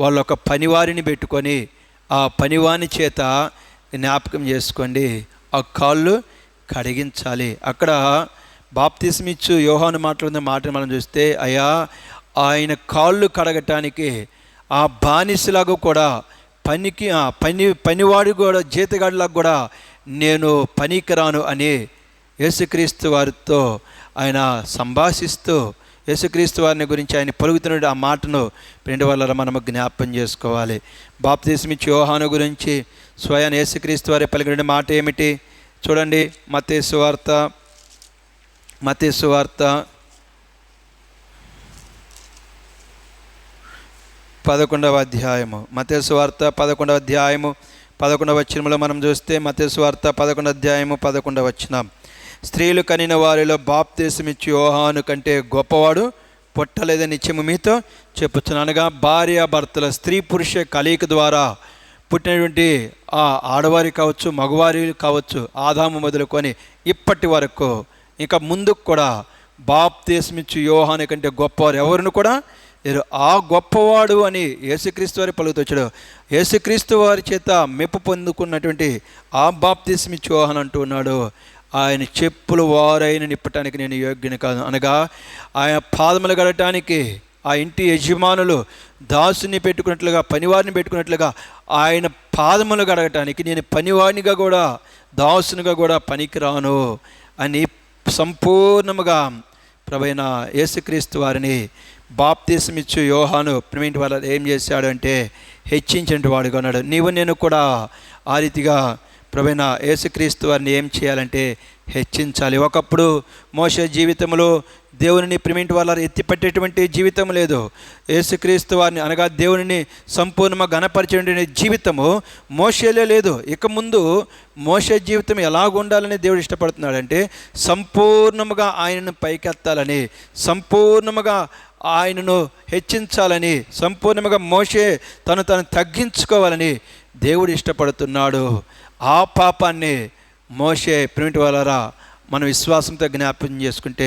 వాళ్ళు ఒక పనివారిని పెట్టుకొని ఆ పనివాని చేత జ్ఞాపకం చేసుకోండి ఆ కాళ్ళు కడిగించాలి. అక్కడ బాప్తిస్మిచ్చు యోహాను మాట్లాడిన మాట మనం చూస్తే, అయ్యా ఆయన కాళ్ళు కడగటానికి ఆ బానిసలాగా కూడా పనివాడు కూడా జీతగాడిలాగా కూడా నేను పనికిరాను అని యేసుక్రీస్తు వారితో ఆయన సంభాషిస్తూ యేసుక్రీస్తు వారిని గురించి ఆయన పలుకుతున్న ఆ మాటను రెండు వల్ల మనము జ్ఞాపకం చేసుకోవాలి. బాప్తిస్మిచ్చు యోహాను గురించి స్వయం యేసుక్రీస్తు వారి పలికిన మాట ఏమిటి చూడండి. మత్తయి సువార్త 11వ అధ్యాయము, మత్తయి సువార్త 11వ అధ్యాయము 11వ వచనంలో మనం చూస్తే, మత్తయి సువార్త 11వ అధ్యాయము 11వ వచనం, స్త్రీలు కనిన వారిలో బాప్తిస్మిచ్చు యోహాను కంటే గొప్పవాడు పుట్టలేదని నిత్యము మీతో చెప్పుచున్నాను. అనగా భార్య భర్తల స్త్రీ పురుష కలయిక ద్వారా పుట్టినటువంటి ఆ ఆడవారి కావచ్చు మగవారి కావచ్చు, ఆదాము మొదలుకొని ఇప్పటి వరకు ఇంకా ముందుకు కూడా బాప్తిస్మిచ్చు యోహాను కంటే గొప్పవారు ఎవరిని కూడా లేరు. ఆ గొప్పవాడు అని యేసుక్రీస్తు వారి పలుకుతొచ్చాడు. యేసుక్రీస్తు వారి చేత మెప్పు పొందుకున్నటువంటి ఆ బాప్తిస్మిచ్చు యోహాను అంటూ ఉన్నాడు, ఆయన చెప్పులు వారైన నిప్పటానికి నేను యోగ్యుని కాదు. అనగా ఆయన పాదములు గడటానికి ఆ ఇంటి యజమానులు దాసుని పెట్టుకున్నట్లుగా, పనివారిని పెట్టుకున్నట్లుగా ఆయన పాదములు గడగటానికి నేను పనివాడినిగా కూడా, దాసునిగా కూడా పనికిరాను అని సంపూర్ణముగా ప్రభువైన యేసుక్రీస్తు వారిని బాప్తిస్మిచ్చు యోహాను ప్రేమింటి వాళ్ళ ఏం చేశాడు అంటే హెచ్చించిన వాడుగా ఉన్నాడు. నీవు నేను కూడా ఆ రీతిగా ప్రభువైన యేసుక్రీస్తు వారిని ఏం చేయాలంటే హెచ్చించాలి. ఒకప్పుడు మోషే జీవితంలో దేవునిని ప్రేమింటి వాళ్ళ ఎత్తిపట్టేటువంటి జీవితం లేదు. యేసుక్రీస్తు వారిని అనగా దేవునిని సంపూర్ణంగా ఘనపరిచేటువంటి జీవితము మోషేలే లేదు. ఇక ముందు మోషే జీవితం ఎలాగ ఉండాలని దేవుడు ఇష్టపడుతున్నాడంటే సంపూర్ణముగా ఆయనను పైకెత్తాలని, సంపూర్ణముగా ఆయనను హెచ్చించాలని, సంపూర్ణముగా మోషే తను తగ్గించుకోవాలని దేవుడు ఇష్టపడుతున్నాడు. ఆ పాపాన్ని మోషే ప్రేమిటి వాళ్ళరా మనం విశ్వాసంతో జ్ఞాపకం చేసుకుంటే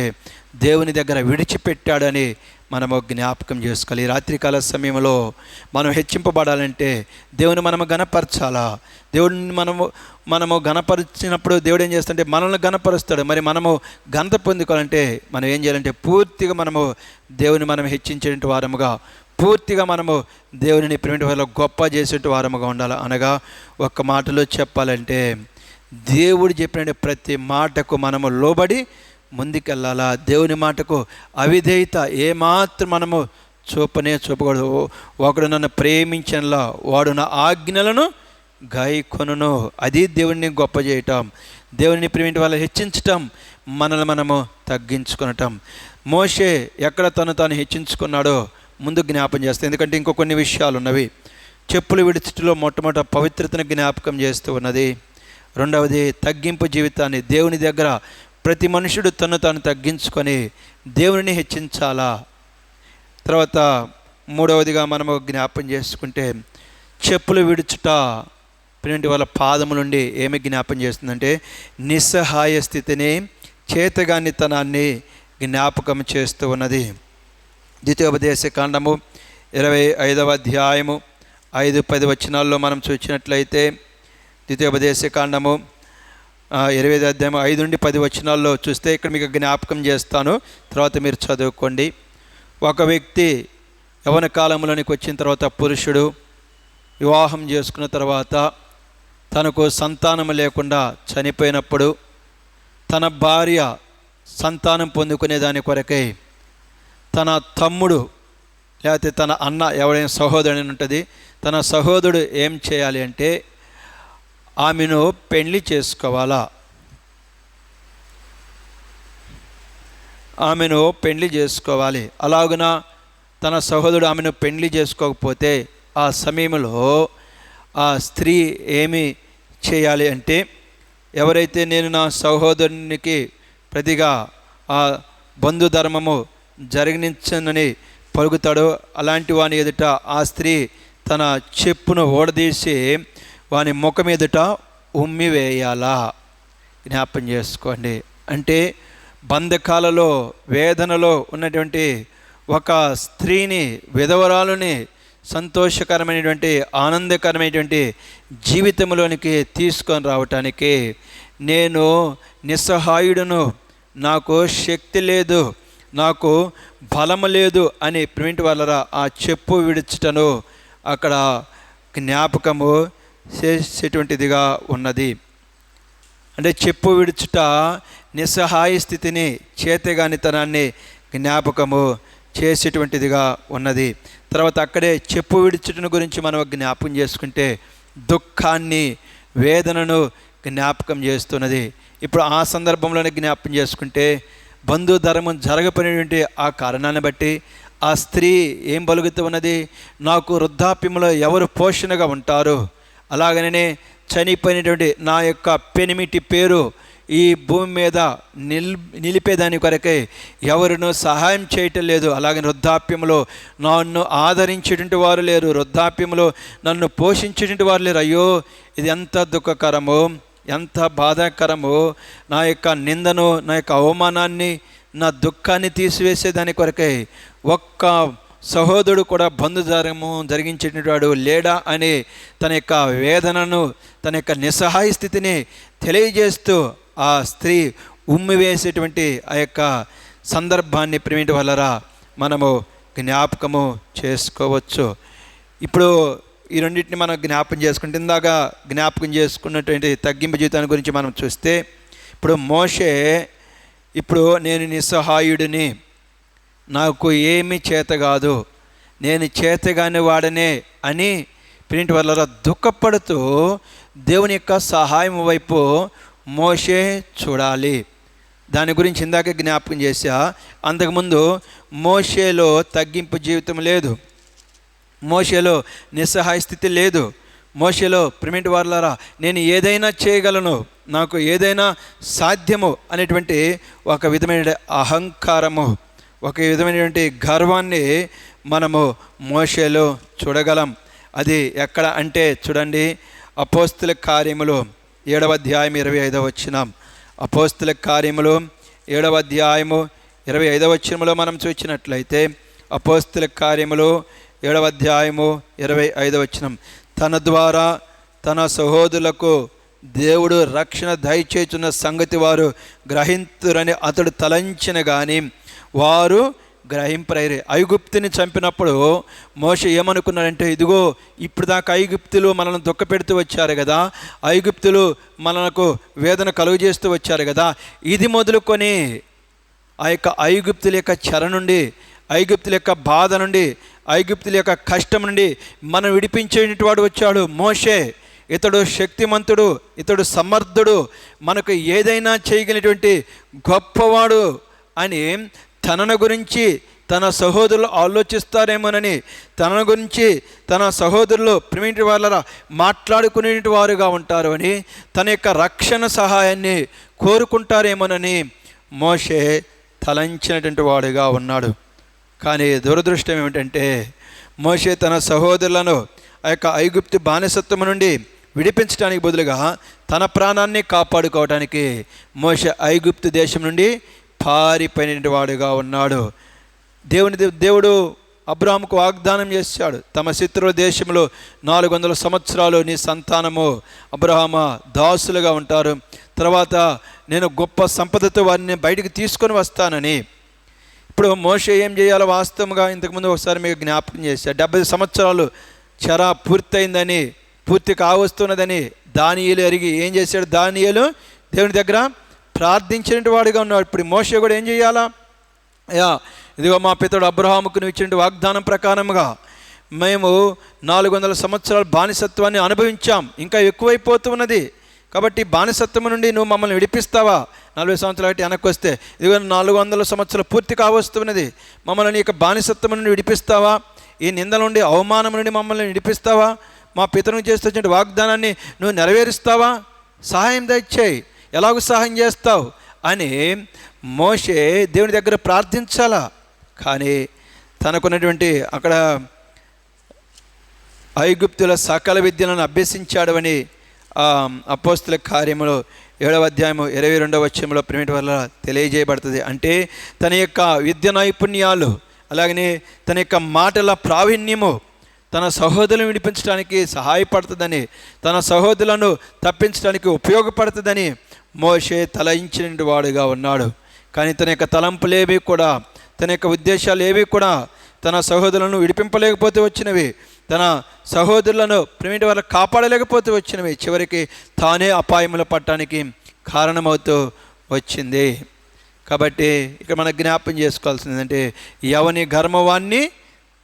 దేవుని దగ్గర విడిచిపెట్టాడని మనము జ్ఞాపకం చేసుకోవాలి. ఈ రాత్రికాల సమయంలో మనం హెచ్చింపబడాలంటే దేవుని మనము గణపరచాలా. దేవుడిని మనము గణపరిచినప్పుడు దేవుడు ఏం చేస్తాడంటే మనల్ని గణపరుస్తాడు. మరి మనము ఘనత పొందుకోవాలంటే మనం ఏం చేయాలంటే పూర్తిగా మనము దేవుని మనం హెచ్చించేటువంటి వారముగా, పూర్తిగా మనము దేవుని ప్రేమిటి వాళ్ళ గొప్ప చేసేటువంటి వారముగా ఉండాలి. అనగా ఒక్క మాటలో చెప్పాలంటే దేవుడు చెప్పిన ప్రతి మాటకు మనము లోబడి ముందుకెళ్ళాలా. దేవుని మాటకు అవిధేయత ఏమాత్రం మనము చూపకూడదు. ఒకడు నన్ను ప్రేమించనలా వాడు నా ఆజ్ఞలను గాయకొనును. అది దేవుడిని గొప్ప చేయటం, దేవుని ప్రేమింటి వాళ్ళని హెచ్చించటం, మనల్ని మనము తగ్గించుకొనటం. మోషే ఎక్కడ తాను హెచ్చించుకున్నాడో ముందు జ్ఞాపం చేస్తాయి. ఎందుకంటే ఇంకో కొన్ని విషయాలు ఉన్నవి. చెప్పులు విడిచిలో మొట్టమొదట పవిత్రతను జ్ఞాపకం చేస్తూ ఉన్నది. రెండవది తగ్గింపు జీవితాన్ని, దేవుని దగ్గర ప్రతి మనుషుడు తాను తగ్గించుకొని దేవుని హెచ్చించాలా. తర్వాత మూడవదిగా మనము జ్ఞాపం చేసుకుంటే చెప్పులు విడుచుట ప్రేమిటి వాళ్ళ పాదము నుండి ఏమి జ్ఞాపం చేస్తుందంటే నిస్సహాయ స్థితిని, చేతగానితనాన్ని జ్ఞాపకం చేస్తూ ఉన్నది. ద్వితీయోపదేశ కాండము 25వ అధ్యాయము 5-10 వచనాల్లో మనం చూసినట్లయితే, ద్వితీయోపదేశ కాండము 25వ అధ్యాయం 5-10 వచనాల్లో చూస్తే ఇక్కడ మీకు జ్ఞాపకం చేస్తాను, తర్వాత మీరు చదువుకోండి. ఒక వ్యక్తి యవ్వన కాలంలోనికి వచ్చిన తర్వాత, పురుషుడు వివాహం చేసుకున్న తర్వాత తనకు సంతానం లేకుండా చనిపోయినప్పుడు తన భార్య సంతానం పొందుకునే దాని కొరకై తన తమ్ముడు లేకపోతే తన అన్న, ఎవరైనా సహోదరుని ఉంటుంది, తన సహోదరుడు ఏం చేయాలి అంటే ఆమెను పెళ్లి చేసుకోవాలా. ఆమెను పెళ్లి చేసుకోవాలి. అలాగున తన సహోదరుడు ఆమెను పెళ్లి చేసుకోకపోతే ఆ సమయంలో ఆ స్త్రీ ఏమి చేయాలి అంటే, ఎవరైతే నేను నా సహోదరునికి ప్రతిగా ఆ బంధుధర్మము జరిగించనని పలుకుతాడో అలాంటి వాని ఎదుట ఆ స్త్రీ తన చెప్పును ఓడదీసి వాని ముఖం ఎదుట ఉమ్మి వేయాలా. జ్ఞాపం చేసుకోండి. అంటే బంధకాలలో, వేదనలో ఉన్నటువంటి ఒక స్త్రీని, విధవరాలుని సంతోషకరమైనటువంటి, ఆనందకరమైనటువంటి జీవితంలోనికి తీసుకొని రావటానికి, నేను నిస్సహాయుడును, నాకు శక్తి లేదు, నాకు బలము లేదు అని ప్రేమిటి వాళ్ళరా ఆ చెప్పు విడుచుటను అక్కడ జ్ఞాపకము చేసేటువంటిదిగా ఉన్నది. అంటే చెప్పు విడుచుట నిస్సహాయ స్థితిని, చేతగానితనాన్ని జ్ఞాపకము చేసేటువంటిదిగా ఉన్నది. తర్వాత అక్కడే చెప్పు విడుచుటను గురించి మనం జ్ఞాపకం చేసుకుంటే దుఃఖాన్ని, వేదనను జ్ఞాపకం చేస్తున్నది. ఇప్పుడు ఆ సందర్భంలోనే జ్ఞాపకం చేసుకుంటే బంధుధర్మం జరగపోయినటువంటి ఆ కారణాన్ని బట్టి ఆ స్త్రీ ఏం పలుకుతూ ఉన్నది, నాకు వృద్ధాప్యంలో ఎవరు పోషణగా ఉంటారు, అలాగనే చనిపోయినటువంటి నా యొక్క పెనిమిటి పేరు ఈ భూమి మీద నిలిపేదాని కొరకై ఎవరునూ సహాయం చేయటం లేదు. అలాగే వృద్ధాప్యంలో నన్ను ఆదరించేటువంటి వారు లేరు, వృద్ధాప్యంలో నన్ను పోషించేటువంటి వారు లేరు. అయ్యో, ఇది ఎంత దుఃఖకరమో, ఎంత బాధాకరమో. నా యొక్క నిందను, నా యొక్క అవమానాన్ని, నా దుఃఖాన్ని తీసివేసేదాని కొరకై ఒక్క సహోదరుడు కూడా బంధుదారము జరిగించేటువంటి వాడు లేడా అని తన యొక్క వేదనను, తన యొక్క నిస్సహాయ స్థితిని తెలియజేస్తూ ఆ స్త్రీ ఉమ్మివేసేటువంటి ఆ యొక్క సందర్భాన్ని ప్రేమిటి వల్లరా మనము జ్ఞాపకము చేసుకోవచ్చు. ఇప్పుడు ఈ రెండింటిని మనం జ్ఞాపకం చేసుకుంటే, ఇందాక జ్ఞాపకం చేసుకున్నటువంటి తగ్గింపు జీవితాన్ని గురించి మనం చూస్తే, ఇప్పుడు మోషే ఇప్పుడు నేను నిస్సహాయుడిని, నాకు ఏమీ చేత కాదు, నేను చేతగాని వాడనే అని ప్రింట్ వల్ల దుఃఖపడుతూ దేవుని యొక్క సహాయం వైపు మోషే చూడాలి. దాని గురించి ఇందాక జ్ఞాపకం చేశా. అంతకుముందు మోషేలో తగ్గింపు జీవితం లేదు, మోషేలో నిస్సహాయ స్థితి లేదు, మోషేలో ప్రిమిటి వార్లారా నేను ఏదైనా చేయగలను, నాకు ఏదైనా సాధ్యము అనేటువంటి ఒక విధమైన అహంకారము, ఒక విధమైనటువంటి గర్వాన్ని మనము మోషేలో చూడగలం. అది ఎక్కడ అంటే చూడండి, అపోస్తుల కార్యములు 7వ అధ్యాయం 25వ వచనం. అపోస్తుల కార్యములు 7వ అధ్యాయము 25వ వచనంలో మనం చూసినట్లయితే, అపోస్తుల కార్యములు 7వ అధ్యాయము 25వ వచనం. తన ద్వారా తన సహోదరులకు దేవుడు రక్షణ దయచేస్తున్న సంగతి వారు గ్రహింతురని అతడు తలంచిన కానీ వారు గ్రహింపరైరే. ఐగుప్తుని చంపినప్పుడు మోషే ఏమనుకున్నాడంటే, ఇదిగో ఇప్పుడు దాకా ఐగుప్తులు మనల్ని దుఃఖపెడుతూ వచ్చారు కదా, ఐగుప్తులు మనకు వేదన కలుగజేస్తూ వచ్చారు కదా, ఇది మొదలుకొని ఆ యొక్క ఐగుప్తుల యొక్క చెర నుండి, ఐగుప్తుల యొక్క బాధ నుండి, ఐగుప్తుల యొక్క కష్టం నుండి మనం విడిపించేటువంటి వాడు వచ్చాడు మోషే. ఇతడు శక్తిమంతుడు, ఇతడు సమర్థుడు, మనకు ఏదైనా చేయగలిగినటువంటి గొప్పవాడు అని తనను గురించి తన సహోదరులు ఆలోచిస్తారేమోనని, తన గురించి తన సహోదరులు ప్రిమిటి వాళ్ళ మాట్లాడుకునే వారుగా ఉంటారు అని, తన యొక్క రక్షణ సహాయాన్ని కోరుకుంటారేమోనని మోషే తలంచినటువంటి వాడుగా ఉన్నాడు. కానీ దురదృష్టం ఏమిటంటే, మోషే తన సహోదరులను ఆ యొక్క ఐగుప్తు బానిసత్వం నుండి విడిపించడానికి బదులుగా తన ప్రాణాన్ని కాపాడుకోవడానికి మోషే ఐగుప్తు దేశం నుండి పారిపోయిన వాడుగా ఉన్నాడు. దేవుడు అబ్రాహాముకు వాగ్దానం చేశాడు, తమ శత్రువుల దేశంలో 400 సంవత్సరాలు నీ సంతానము అబ్రహాము దాసులుగా ఉంటారు, తర్వాత నేను గొప్ప సంపదతో వారిని బయటికి తీసుకొని వస్తానని. ఇప్పుడు మోషే ఏం చేయాలో వాస్తవంగా ఇంతకుముందు ఒకసారి మీకు జ్ఞాపకం చేశాడు. 70 సంవత్సరాలు చెర పూర్తయిందని, పూర్తి కావస్తున్నదని దానియేలు ఎరిగి ఏం చేశాడు? దానియేలు దేవుని దగ్గర ప్రార్థించిన వాడిగా ఉన్నాడు. ఇప్పుడు మోషే కూడా ఏం చేయాలా? అయ్యా, ఇదిగో మా పితడు అబ్రహాముకు నువ్వు ఇచ్చిన వాగ్దానం ప్రకారముగా మేము 400 సంవత్సరాలు బానిసత్వాన్ని అనుభవించాం, ఇంకా ఎక్కువైపోతున్నది, కాబట్టి బానిసత్వం నుండి నువ్వు మమ్మల్ని విడిపిస్తావా? 40 సంవత్సరాలు బట్టి వెనక్కి వస్తే ఇదిగో 400 సంవత్సరాలు పూర్తి కావస్తున్నది, మమ్మల్ని ఇక బానిసత్వం నుండి విడిపిస్తావా? ఈ నిందల నుండి, అవమానం నుండి మమ్మల్ని విడిపిస్తావా? మా పితరునికి చేస్తూ వచ్చిన వాగ్దానాన్ని నువ్వు నెరవేరుస్తావా? సహాయం దయచేయి, ఎలాగో సహాయం చేస్తావు అని మోషే దేవుని దగ్గర ప్రార్థించాలా. కానీ తనకున్నటువంటి అక్కడ ఐగుప్తుల సకల విద్యలను అభ్యసించాడు అని అపోస్తుల కార్యములో 7వ అధ్యాయము 22వ వచనంలో ప్రిమిటి వల్ల తెలియజేయబడుతుంది. అంటే తన యొక్క విద్య నైపుణ్యాలు, అలాగనే తన యొక్క మాటల ప్రావీణ్యము తన సహోదరులను విడిపించడానికి సహాయపడుతుందని, తన సహోదరులను తప్పించడానికి ఉపయోగపడుతుందని మోషే తలంచిన వాడుగా ఉన్నాడు. కానీ తన యొక్క తలంపులేవి కూడా, తన యొక్క ఉద్దేశాలు ఏవి కూడా తన సహోదరులను విడిపింపలేకపోతే వచ్చినవి, తన సహోదరులను ప్రిమిటి వల్ల కాపాడలేకపోతే వచ్చినవి, చివరికి తానే అపాయములు పట్టడానికి కారణమవుతూ వచ్చింది. కాబట్టి ఇక్కడ మనం జ్ఞాపం చేసుకోవాల్సింది ఏంటంటే, ఎవని గర్వవాన్ని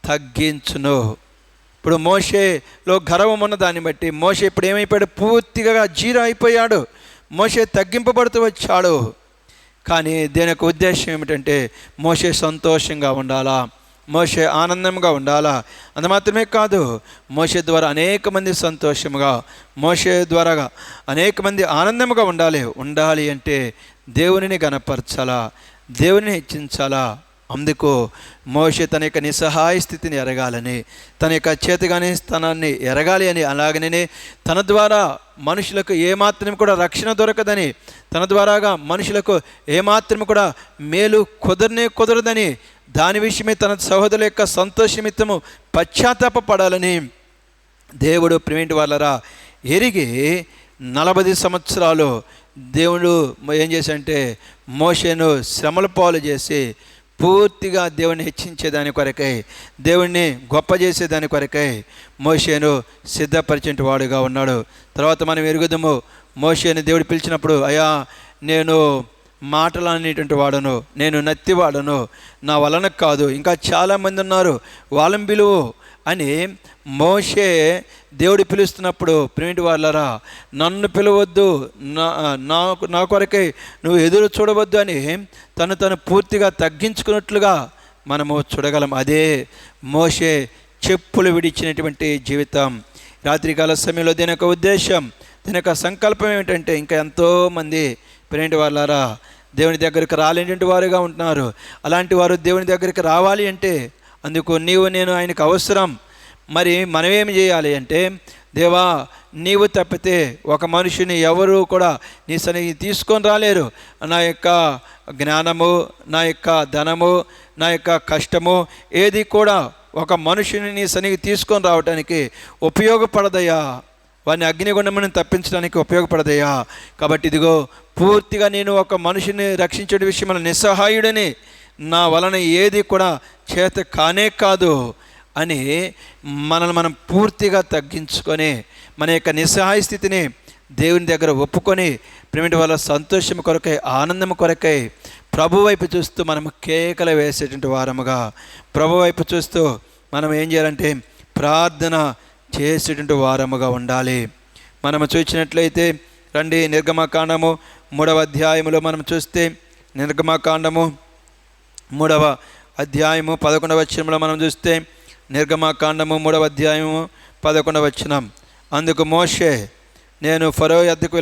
తగ్గించును. ఇప్పుడు మోషేలో గర్వం ఉన్న దాన్ని బట్టి మోషే ఇప్పుడు ఏమైపోయాడు? పూర్తిగా జీరో అయిపోయాడు. మోషే తగ్గింపబడుతూ వచ్చాడు. కానీ దీని యొక్క ఉద్దేశం ఏమిటంటే, మోషే సంతోషంగా ఉండాలా, మోషే ఆనందంగా ఉండాలా. అంత మాత్రమే కాదు, మోషే ద్వారా అనేక మంది సంతోషముగా, మోషే ద్వారా అనేక మంది ఆనందంగా ఉండాలి. ఉండాలి అంటే దేవునిని గణపరచాలా, దేవుని హెచ్చించాలా, అందుకు మోషే తన యొక్క నిస్సహాయ స్థితిని ఎరగాలని, తన యొక్క చేతగాని స్థానాన్ని ఎరగాలి అని, అలాగనే తన ద్వారా మనుషులకు ఏమాత్రం కూడా రక్షణ దొరకదని, తన ద్వారాగా మనుషులకు ఏమాత్రం కూడా మేలు కుదరదని, దాని విషయమే తన సహోదరుల యొక్క సంతోష నిమిత్తము పశ్చాత్తాపపడాలని దేవుడు ప్రేమిటి వాళ్ళరా ఎరిగి 40 సంవత్సరాలు దేవుడు ఏం చేశాడంటే మోషేను శ్రమల పాలు చేసి పూర్తిగా దేవుణ్ణి హెచ్చించేదాని కొరకై, దేవుణ్ణి గొప్ప చేసేదాని కొరకై మోషేను సిద్ధపరిచేటి వాడుగా ఉన్నాడు. తర్వాత మనం ఎరుగుదము, మోషేని దేవుడు పిలిచినప్పుడు, అయ్యా నేను మాటలనేటువంటి వాడను, నేను నత్తివాడను, నా వలన కాదు, ఇంకా చాలామంది ఉన్నారు వాళ్ళని పిలువు అని మోషే దేవుడు పిలుస్తున్నప్పుడు, ప్రేమిటి వాళ్ళరా నన్ను పిలవద్దు, నా కొరకై నువ్వు ఎదురు చూడవద్దు అని తను పూర్తిగా తగ్గించుకున్నట్లుగా మనము చూడగలం. అదే మోషే చెప్పులు విడిచినటువంటి జీవితం. రాత్రికాల సమయంలో దీని యొక్క ఉద్దేశం, దీని యొక్క సంకల్పం ఏమిటంటే, ఇంకా ఎంతోమంది ప్రేమిటి వాళ్ళరా దేవుని దగ్గరికి రాలేనటువంటి వారుగా ఉంటున్నారు. అలాంటి వారు దేవుని దగ్గరికి రావాలి అంటే అందుకు నీవు నేను ఆయనకు అవసరం. మరి మనమేమి చేయాలి అంటే, దేవా నీవు తప్పితే ఒక మనిషిని ఎవరు కూడా నీ సన్నిధికి తీసుకొని రాలేరు. నా యొక్క జ్ఞానము, నా యొక్క ధనము, నా యొక్క కష్టము ఏది కూడా ఒక మనుషుని నీ సన్నిధికి తీసుకొని రావడానికి ఉపయోగపడదయ్యా, వారిని అగ్నిగుండమును తప్పించడానికి ఉపయోగపడదయ్యా. కాబట్టి ఇదిగో పూర్తిగా నేను ఒక మనిషిని రక్షించే విషయంలో నిస్సహాయుడని, నా వలన ఏది కూడా చేత కానే కాదు అని మనల్ని మనం పూర్తిగా తగ్గించుకొని మన యొక్క నిస్సహాయ స్థితిని దేవుని దగ్గర ఒప్పుకొని ప్రేమిటి వాళ్ళ సంతోషం కొరకై, ఆనందం కొరకై ప్రభు వైపు చూస్తూ మనము కేకలు వేసేటువంటి వారముగా, ప్రభు వైపు చూస్తూ మనం ఏం చేయాలంటే ప్రార్థన చేసేటువంటి వారముగా ఉండాలి. మనము చూసినట్లయితే రండి, నిర్గమకాండము 3వ అధ్యాయములో మనం చూస్తే, నిర్గమకాండము 3వ అధ్యాయము 11వ వచనంలో మనం చూస్తే, నిర్గమకాండము 3వ అధ్యాయము 11వ వచనం, అందుకు మోషే నేను ఫరో యొద్దకు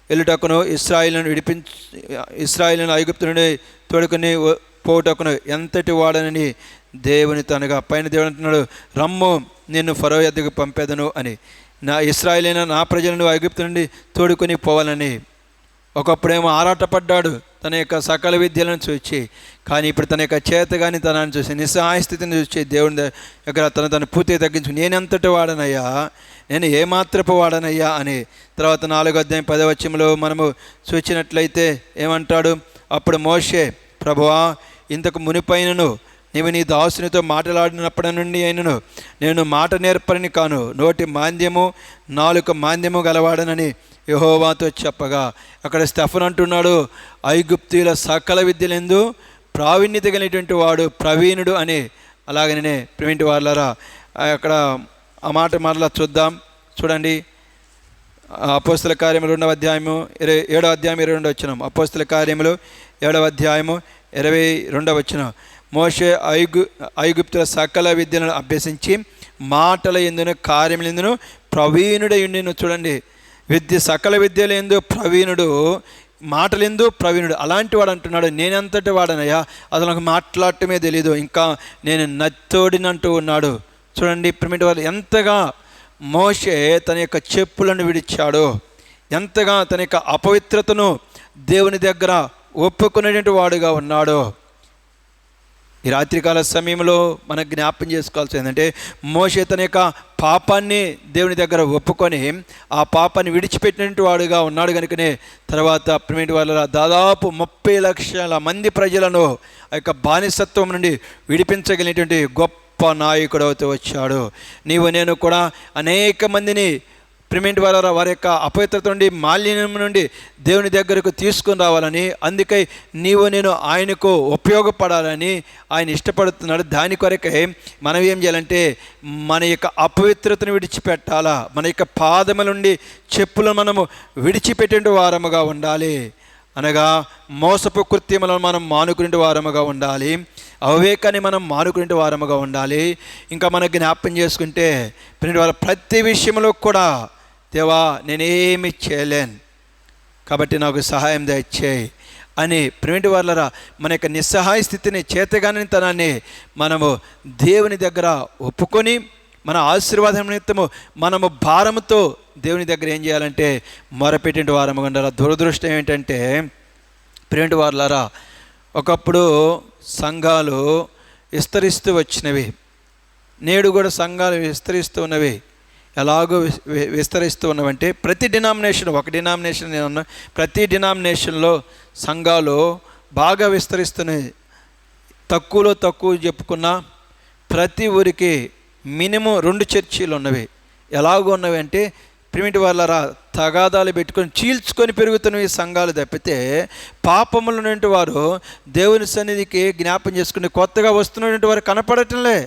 వెళ్ళుటకును ఇశ్రాయేలును ఐగుప్తు నుండి తోడుకుని పోవుటకును ఎంతటి వాడనని దేవుని తనగా పైన దేవుడు అంటున్నాడు, రమ్ము నిన్ను ఫరో యొద్దకు పంపేదను అని, నా ఇశ్రాయేలైన నా ప్రజలను ఐగుప్తు నుండి తోడుకొని పోవాలని. ఒకప్పుడేమో ఆరాటపడ్డాడు తన యొక్క సకల విద్యలను చూచి, కానీ ఇప్పుడు తన యొక్క చేతగాని తనని చూసి, నిస్సహాయ స్థితిని చూసి దేవుని దగ్గర తను పూర్తిగా తగ్గించు, నేనెంతటి వాడనయ్యా, నేను ఏమాత్రపు వాడనయ్యా అని. తర్వాత 4వ అధ్యాయం 10వ వచనంలో మనము చూచినట్లయితే ఏమంటాడు, అప్పుడు మోషే, ప్రభువా ఇంతకు మునిపైనను నీవు నీ దాసునితో మాట్లాడినప్పటి నుండి అయినను నేను మాట నేర్పరిని కాను, నోటి మాంద్యము నాలుక మాంద్యము గలవాడనని యెహోవాతో చెప్పగా, అక్కడ స్టెఫన్ అంటున్నాడు, ఐగుప్తీయుల సకల విద్యలందు ప్రావీణ్యత కలిగినటువంటి వాడు ప్రవీణుడు అని. అలాగనే ప్రేమిటి వాళ్ళరా అక్కడ ఆ మాట మరలా చూద్దాం. చూడండి, అపోస్తల కార్యములు 2వ అధ్యాయము 7వ అధ్యాయం 22వ వచనం, అపోస్తల కార్యములు 7వ అధ్యాయము 22వ వచనం, మోషే ఐగుప్తుల సకల విద్యలను అభ్యసించి మాటల ఎందును కార్యముల ఎందును ప్రవీణుడయుండెను. చూడండి, సకల విద్యలు ఎందు ప్రవీణుడు, మాటలెందు ప్రవీణుడు. అలాంటి వాడు అంటున్నాడు, నేనెంతటి వాడనయ్యా, అసలు నాకు మాట్లాడటమే తెలీదు, ఇంకా నేను నత్తోడినంటూ ఉన్నాడు. చూడండి ప్రిమిటి వాళ్ళు ఎంతగా మోషే తన యొక్క చెప్పులను విడిచాడో, ఎంతగా తన యొక్క అపవిత్రతను దేవుని దగ్గర ఒప్పుకునేటువంటి వాడుగా ఉన్నాడో. ఈ రాత్రికాల సమయంలో మనకు జ్ఞాపం చేసుకోవాల్సి ఏంటంటే, మోషే తన యొక్క పాపాన్ని దేవుని దగ్గర ఒప్పుకొని ఆ పాపాన్ని విడిచిపెట్టినటువంటి వాడుగా ఉన్నాడు. కనుకనే తర్వాత ప్రిమిటి వాళ్ళ దాదాపు 30 లక్షల మంది ప్రజలను ఆ యొక్క బానిసత్వం నుండి విడిపించగలిగినటువంటి గొప్ప నాయకుడు అవుతూ వచ్చాడు. నీవు నేను కూడా అనేక మందిని ప్రిమిటి వాళ్ళ వారి యొక్క అపవిత్రత నుండి, మాలిన్యం నుండి దేవుని దగ్గరకు తీసుకుని రావాలని, అందుకై నీవు నేను ఆయనకు ఉపయోగపడాలని ఆయన ఇష్టపడుతున్నాడు. దాని కొరకై మనం ఏం చేయాలంటే మన యొక్క అపవిత్రతను విడిచిపెట్టాలా, మన యొక్క పాదముల నుండి చెప్పులను మనము విడిచిపెట్టే వారముగా ఉండాలి. అనగా మోసపు కృత్యములను మనం మానుకునే వారముగా ఉండాలి, అవివేకాన్ని మనం మానుకునే వారముగా ఉండాలి. ఇంకా మనం జ్ఞాపకం చేసుకుంటే ప్రతి విషయంలో కూడా, దేవా నేనేమి చేయలేను కాబట్టి నాకు సహాయం దయచేయి అని ప్రేమిటి వాళ్ళరా మన యొక్క నిస్సహాయ స్థితిని, చేతగానితనాన్ని మనము దేవుని దగ్గర ఒప్పుకొని మన ఆశీర్వాదం నిమిత్తము మనము భారముతో దేవుని దగ్గర ఏం చేయాలంటే మొరపెట్టిన వారము ఉండాలి. దురదృష్టం ఏంటంటే ప్రేమిటి వాళ్ళరా ఒకప్పుడు సంఘాలు విస్తరిస్తూ వచ్చినవి, నేడు కూడా సంఘాలు విస్తరిస్తూ ఉన్నవి. ఎలాగో విస్తరిస్తూ ఉన్నవంటే ప్రతి డినామినేషన్, ఒక డినామినేషన్ నేను ప్రతి డినామినేషన్లో సంఘాలు బాగా విస్తరిస్తున్నాయి. తక్కువలో తక్కువ చెప్పుకున్న ప్రతి ఊరికి మినిమం 2 చర్చీలు ఉన్నవి. ఎలాగో ఉన్నవి అంటే ప్రిమిటి వాళ్ళ తగాదాలు పెట్టుకొని చీల్చుకొని పెరుగుతున్నవి సంఘాలు తప్పితే, పాపములు ఉన్నటువంటి వారు దేవుని సన్నిధికి జ్ఞాపం చేసుకుని కొత్తగా వస్తున్నటువంటి వారు కనపడటంలే.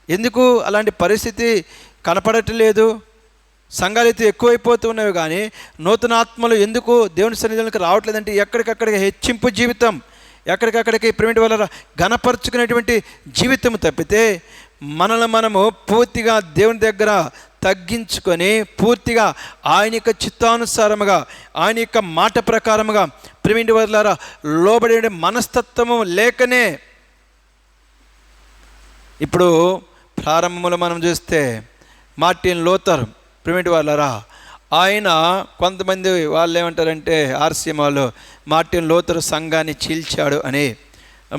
ఎందుకు అలాంటి పరిస్థితి కనపడటం లేదు? సంఘాలు అయితే ఎక్కువైపోతూ ఉన్నవి, కానీ నూతన ఆత్మలు ఎందుకు దేవుని సన్నిధిలోకి రావట్లేదంటే ఎక్కడికక్కడికి హెచ్చింపు జీవితం, ఎక్కడికక్కడికి ప్రిమిటి వాళ్ళ ఘనపరుచుకునేటువంటి జీవితం తప్పితే, మనల్ని మనము పూర్తిగా దేవుని దగ్గర తగ్గించుకొని పూర్తిగా ఆయన యొక్క చిత్తానుసారముగా, ఆయన యొక్క మాట ప్రకారముగా ప్రిమిటి వాళ్ళ లోబడే మనస్తత్వము లేకనే ఇప్పుడు ప్రారంభంలో మనం చూస్తే మార్టిన్ లూథర్ ప్రిమిటి వాళ్ళరా ఆయన, కొంతమంది వాళ్ళు ఏమంటారంటే ఆర్సీఎం వాళ్ళు మార్టిన్ లూథర్ సంఘాన్ని చీల్చాడు అని.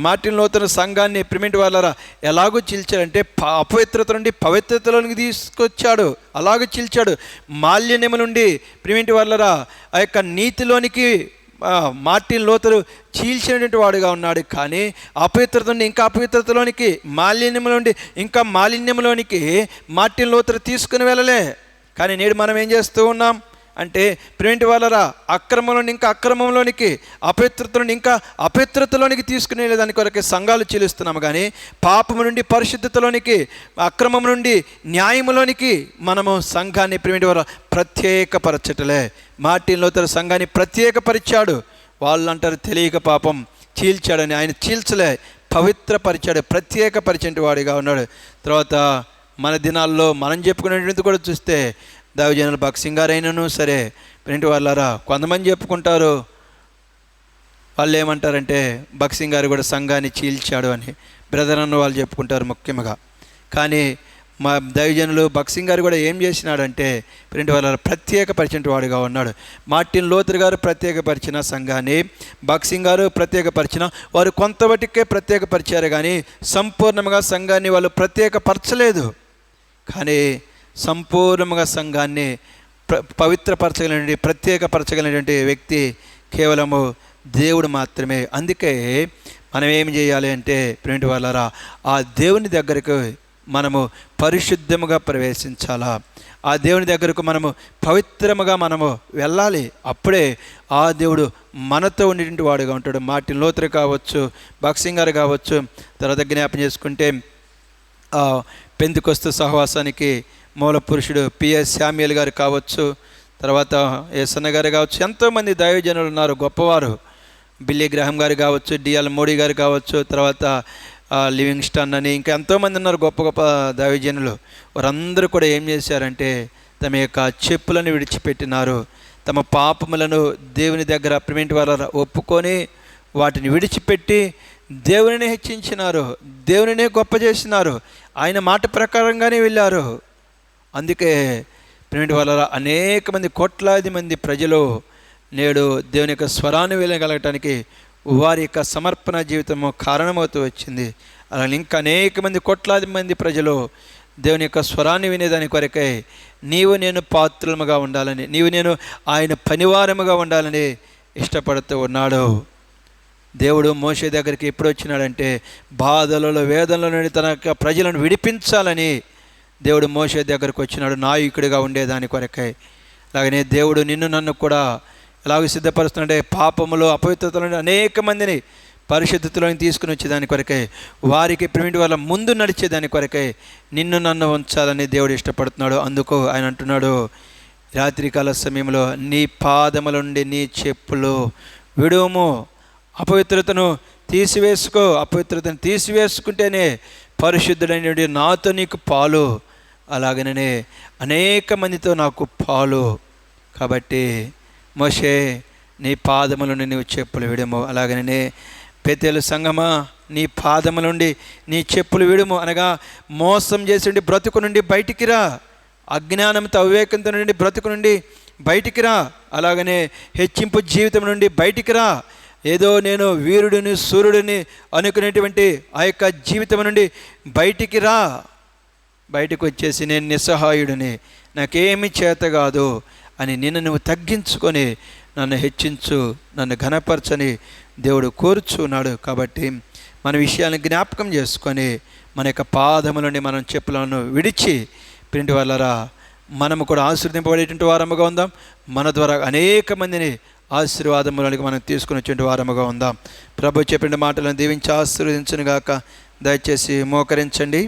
మార్టిన్ లూథర్ సంఘాన్ని ప్రిమిటి వాళ్ళరా ఎలాగో చీల్చాడంటే అపవిత్రత నుండి పవిత్రతలోనికి తీసుకొచ్చాడు, అలాగూ చీల్చాడు. మాలిన్యము నుండి ప్రిమిటి వాళ్ళరా ఆ యొక్క నీతిలోనికి మార్టిన్ లూథర్ చీల్చినటువంటి వాడుగా ఉన్నాడు. కానీ అపవిత్రత నుండి ఇంకా అపవిత్రతలోనికి, మాలిన్యము నుండి ఇంకా మాలిన్యంలోనికి మార్టిన్ లూథర్ తీసుకుని వెళ్ళలే. కానీ నేడు మనం ఏం చేస్తూ ఉన్నాం అంటే ప్రిమిటి వాళ్ళరా అక్రమం నుండి ఇంకా అక్రమంలోనికి, అపవిత్రత నుండి ఇంకా అపవిత్రతలోనికి తీసుకునే దాని కొరకే సంఘాలు చీలుస్తున్నాము. కానీ పాపము నుండి పరిశుద్ధతలోనికి, అక్రమం నుండి న్యాయములోనికి మనము సంఘాన్ని ప్రిమిటి వాళ్ళ ప్రత్యేకపరచటలే. మార్టిన్ లూథర్ సంఘాన్ని ప్రత్యేకపరిచాడు. వాళ్ళు అంటారు తెలియక పాపం చీల్చాడని. ఆయన చీల్చలే, పవిత్రపరిచాడు, ప్రత్యేకపరిచేటి వాడిగా ఉన్నాడు. తర్వాత మన దినాల్లో మనం చెప్పుకునేటువంటి కూడా చూస్తే దైవజనులు భక్సింగ్ గారు అయినను సరే ప్రిమిటి వాళ్ళరా కొంతమంది చెప్పుకుంటారు, వాళ్ళు ఏమంటారంటే భక్సింగ్ గారు కూడా సంఘాన్ని చీల్చాడు అని బ్రదర్ అన్న వాళ్ళు చెప్పుకుంటారు ముఖ్యంగా. కానీ మా దైవజనులు భక్సింగ్ గారు కూడా ఏం చేసినాడంటే ప్రిమిటి వాళ్ళ ప్రత్యేకపరిచిన వాడుగా ఉన్నాడు. మార్టిన్ లూథర్ గారు ప్రత్యేకపరిచిన సంఘాన్ని భక్సింగ్ గారు ప్రత్యేకపరిచిన వారు కొంతవటికే ప్రత్యేకపరిచారు, కానీ సంపూర్ణంగా సంఘాన్ని వాళ్ళు ప్రత్యేకపరచలేదు. కానీ సంపూర్ణంగా సంఘాన్ని పవిత్రపరచగలిగిన, ప్రత్యేకపరచగలిగినటువంటి వ్యక్తి కేవలము దేవుడు మాత్రమే. అందుకే మనం ఏం చేయాలి అంటే ప్రిమిటి వాళ్ళరా ఆ దేవుని దగ్గరకు మనము పరిశుద్ధముగా ప్రవేశించాలా, ఆ దేవుని దగ్గరకు మనము పవిత్రముగా మనము వెళ్ళాలి. అప్పుడే ఆ దేవుడు మనతో ఉండేటువంటి వాడుగా ఉంటాడు. మార్టిన్ లూథర్ కావచ్చు, భక్సింగ్ గారు కావచ్చు, తర్వాత జ్ఞాపం చేసుకుంటే పెంతెకొస్తు సహవాసానికి మూల పురుషుడు పిఎస్ శామ్యూయల్ గారు కావచ్చు, తర్వాత ఏసన్న గారు కావచ్చు, ఎంతోమంది దైవజనులు ఉన్నారు గొప్పవారు. బిల్లీ గ్రహం గారు కావచ్చు, డిఎల్ మోడీ గారు కావచ్చు, తర్వాత లివింగ్స్టన్ అని ఇంకా ఎంతోమంది ఉన్నారు గొప్ప గొప్ప దైవజనులు. వారందరూ కూడా ఏం చేశారంటే తమ యొక్క చెప్పులను విడిచిపెట్టినారు. తమ పాపములను దేవుని దగ్గర ప్రిమిటి వాళ్ళ ఒప్పుకొని వాటిని విడిచిపెట్టి దేవునిని హెచ్చించినారు, దేవునినే గొప్ప చేసినారు, ఆయన మాట ప్రకారంగానే వెళ్ళారు. అందుకే ప్రిమిటి వాళ్ళ అనేక మంది, కోట్లాది మంది ప్రజలు నేడు దేవుని యొక్క స్వరాన్ని వినగలగటానికి వారి యొక్క సమర్పణ జీవితము కారణమవుతూ వచ్చింది. అలా ఇంకా అనేక మంది, కోట్లాది మంది ప్రజలు దేవుని యొక్క స్వరాన్ని వినేదాని కొరకై నీవు నేను పాత్రలుగా ఉండాలని, నీవు నేను ఆయన పనివారముగా ఉండాలని ఇష్టపడుతూ ఉన్నాడు. దేవుడు మోషే దగ్గరికి ఎప్పుడు వచ్చినాడంటే బాధలలో, వేదనల నుండి తన యొక్క ప్రజలను విడిపించాలని దేవుడు మోషే దగ్గరకు వచ్చినాడు, నాయకుడిగా ఉండేదాని కొరకై. అలాగనే దేవుడు నిన్ను నన్ను కూడా ఎలాగ సిద్ధపరుస్తున్నాడే, పాపములో అపవిత్రతలో అనేక మందిని పరిశుద్ధతలోని తీసుకుని వచ్చేదాని కొరకై, వారికి ప్రిమిటి వాళ్ళ ముందు నడిచేదాని కొరకై నిన్ను నన్ను ఉంచాలని దేవుడు ఇష్టపడుతున్నాడు. అందుకు ఆయన అంటున్నాడు, రాత్రికాల సమయంలో నీ పాదముల నుండి నీ చెప్పులు విడుము, అపవిత్రతను తీసివేసుకో, అపవిత్రతను తీసివేసుకుంటేనే పరిశుద్ధుడైన నాతో నీకు పాలు, అలాగనే అనేక మందితో నాకు పాలు. కాబట్టి మోషే నీ పాదముల నుండి నీవు చెప్పులు విడుము. అలాగనే బేతేలు సంగమా, నీ పాదముల నుండి నీ చెప్పులు విడుము అనగా మోసం చేసి బ్రతుకు నుండి బయటికి రా, అజ్ఞానంతో అవివేకంతో నుండి బ్రతుకు నుండి బయటికి రా, అలాగనే హెచ్చింపు జీవితం నుండి బయటికి రా. ఏదో నేను వీరుడిని సూర్యుడిని అనుకునేటువంటి ఆ యొక్క జీవితం నుండి బయటికి రా. బయటకు వచ్చేసి నేను నిస్సహాయుడిని, నాకేమీ చేత కాదు అని నిన్ను నువ్వు తగ్గించుకొని నన్ను హెచ్చించు, నన్ను ఘనపరచని దేవుడు కోరుచున్నాడు. కాబట్టి మన విషయాలను జ్ఞాపకం చేసుకొని మన యొక్క పాదములని మనం చెప్పులను విడిచి ప్రింటి వాళ్ళరా మనము కూడా ఆశీర్వదింపబడేటువంటి వారముగా ఉందాం. మన ద్వారా అనేక మందిని ఆశీర్వాదములకి మనం తీసుకుని వచ్చేటువంటి వారముగా ఉందాం. ప్రభు చెప్పిన మాటలను దీవించి ఆశీర్వదించును గాక. దయచేసి మోకరించండి.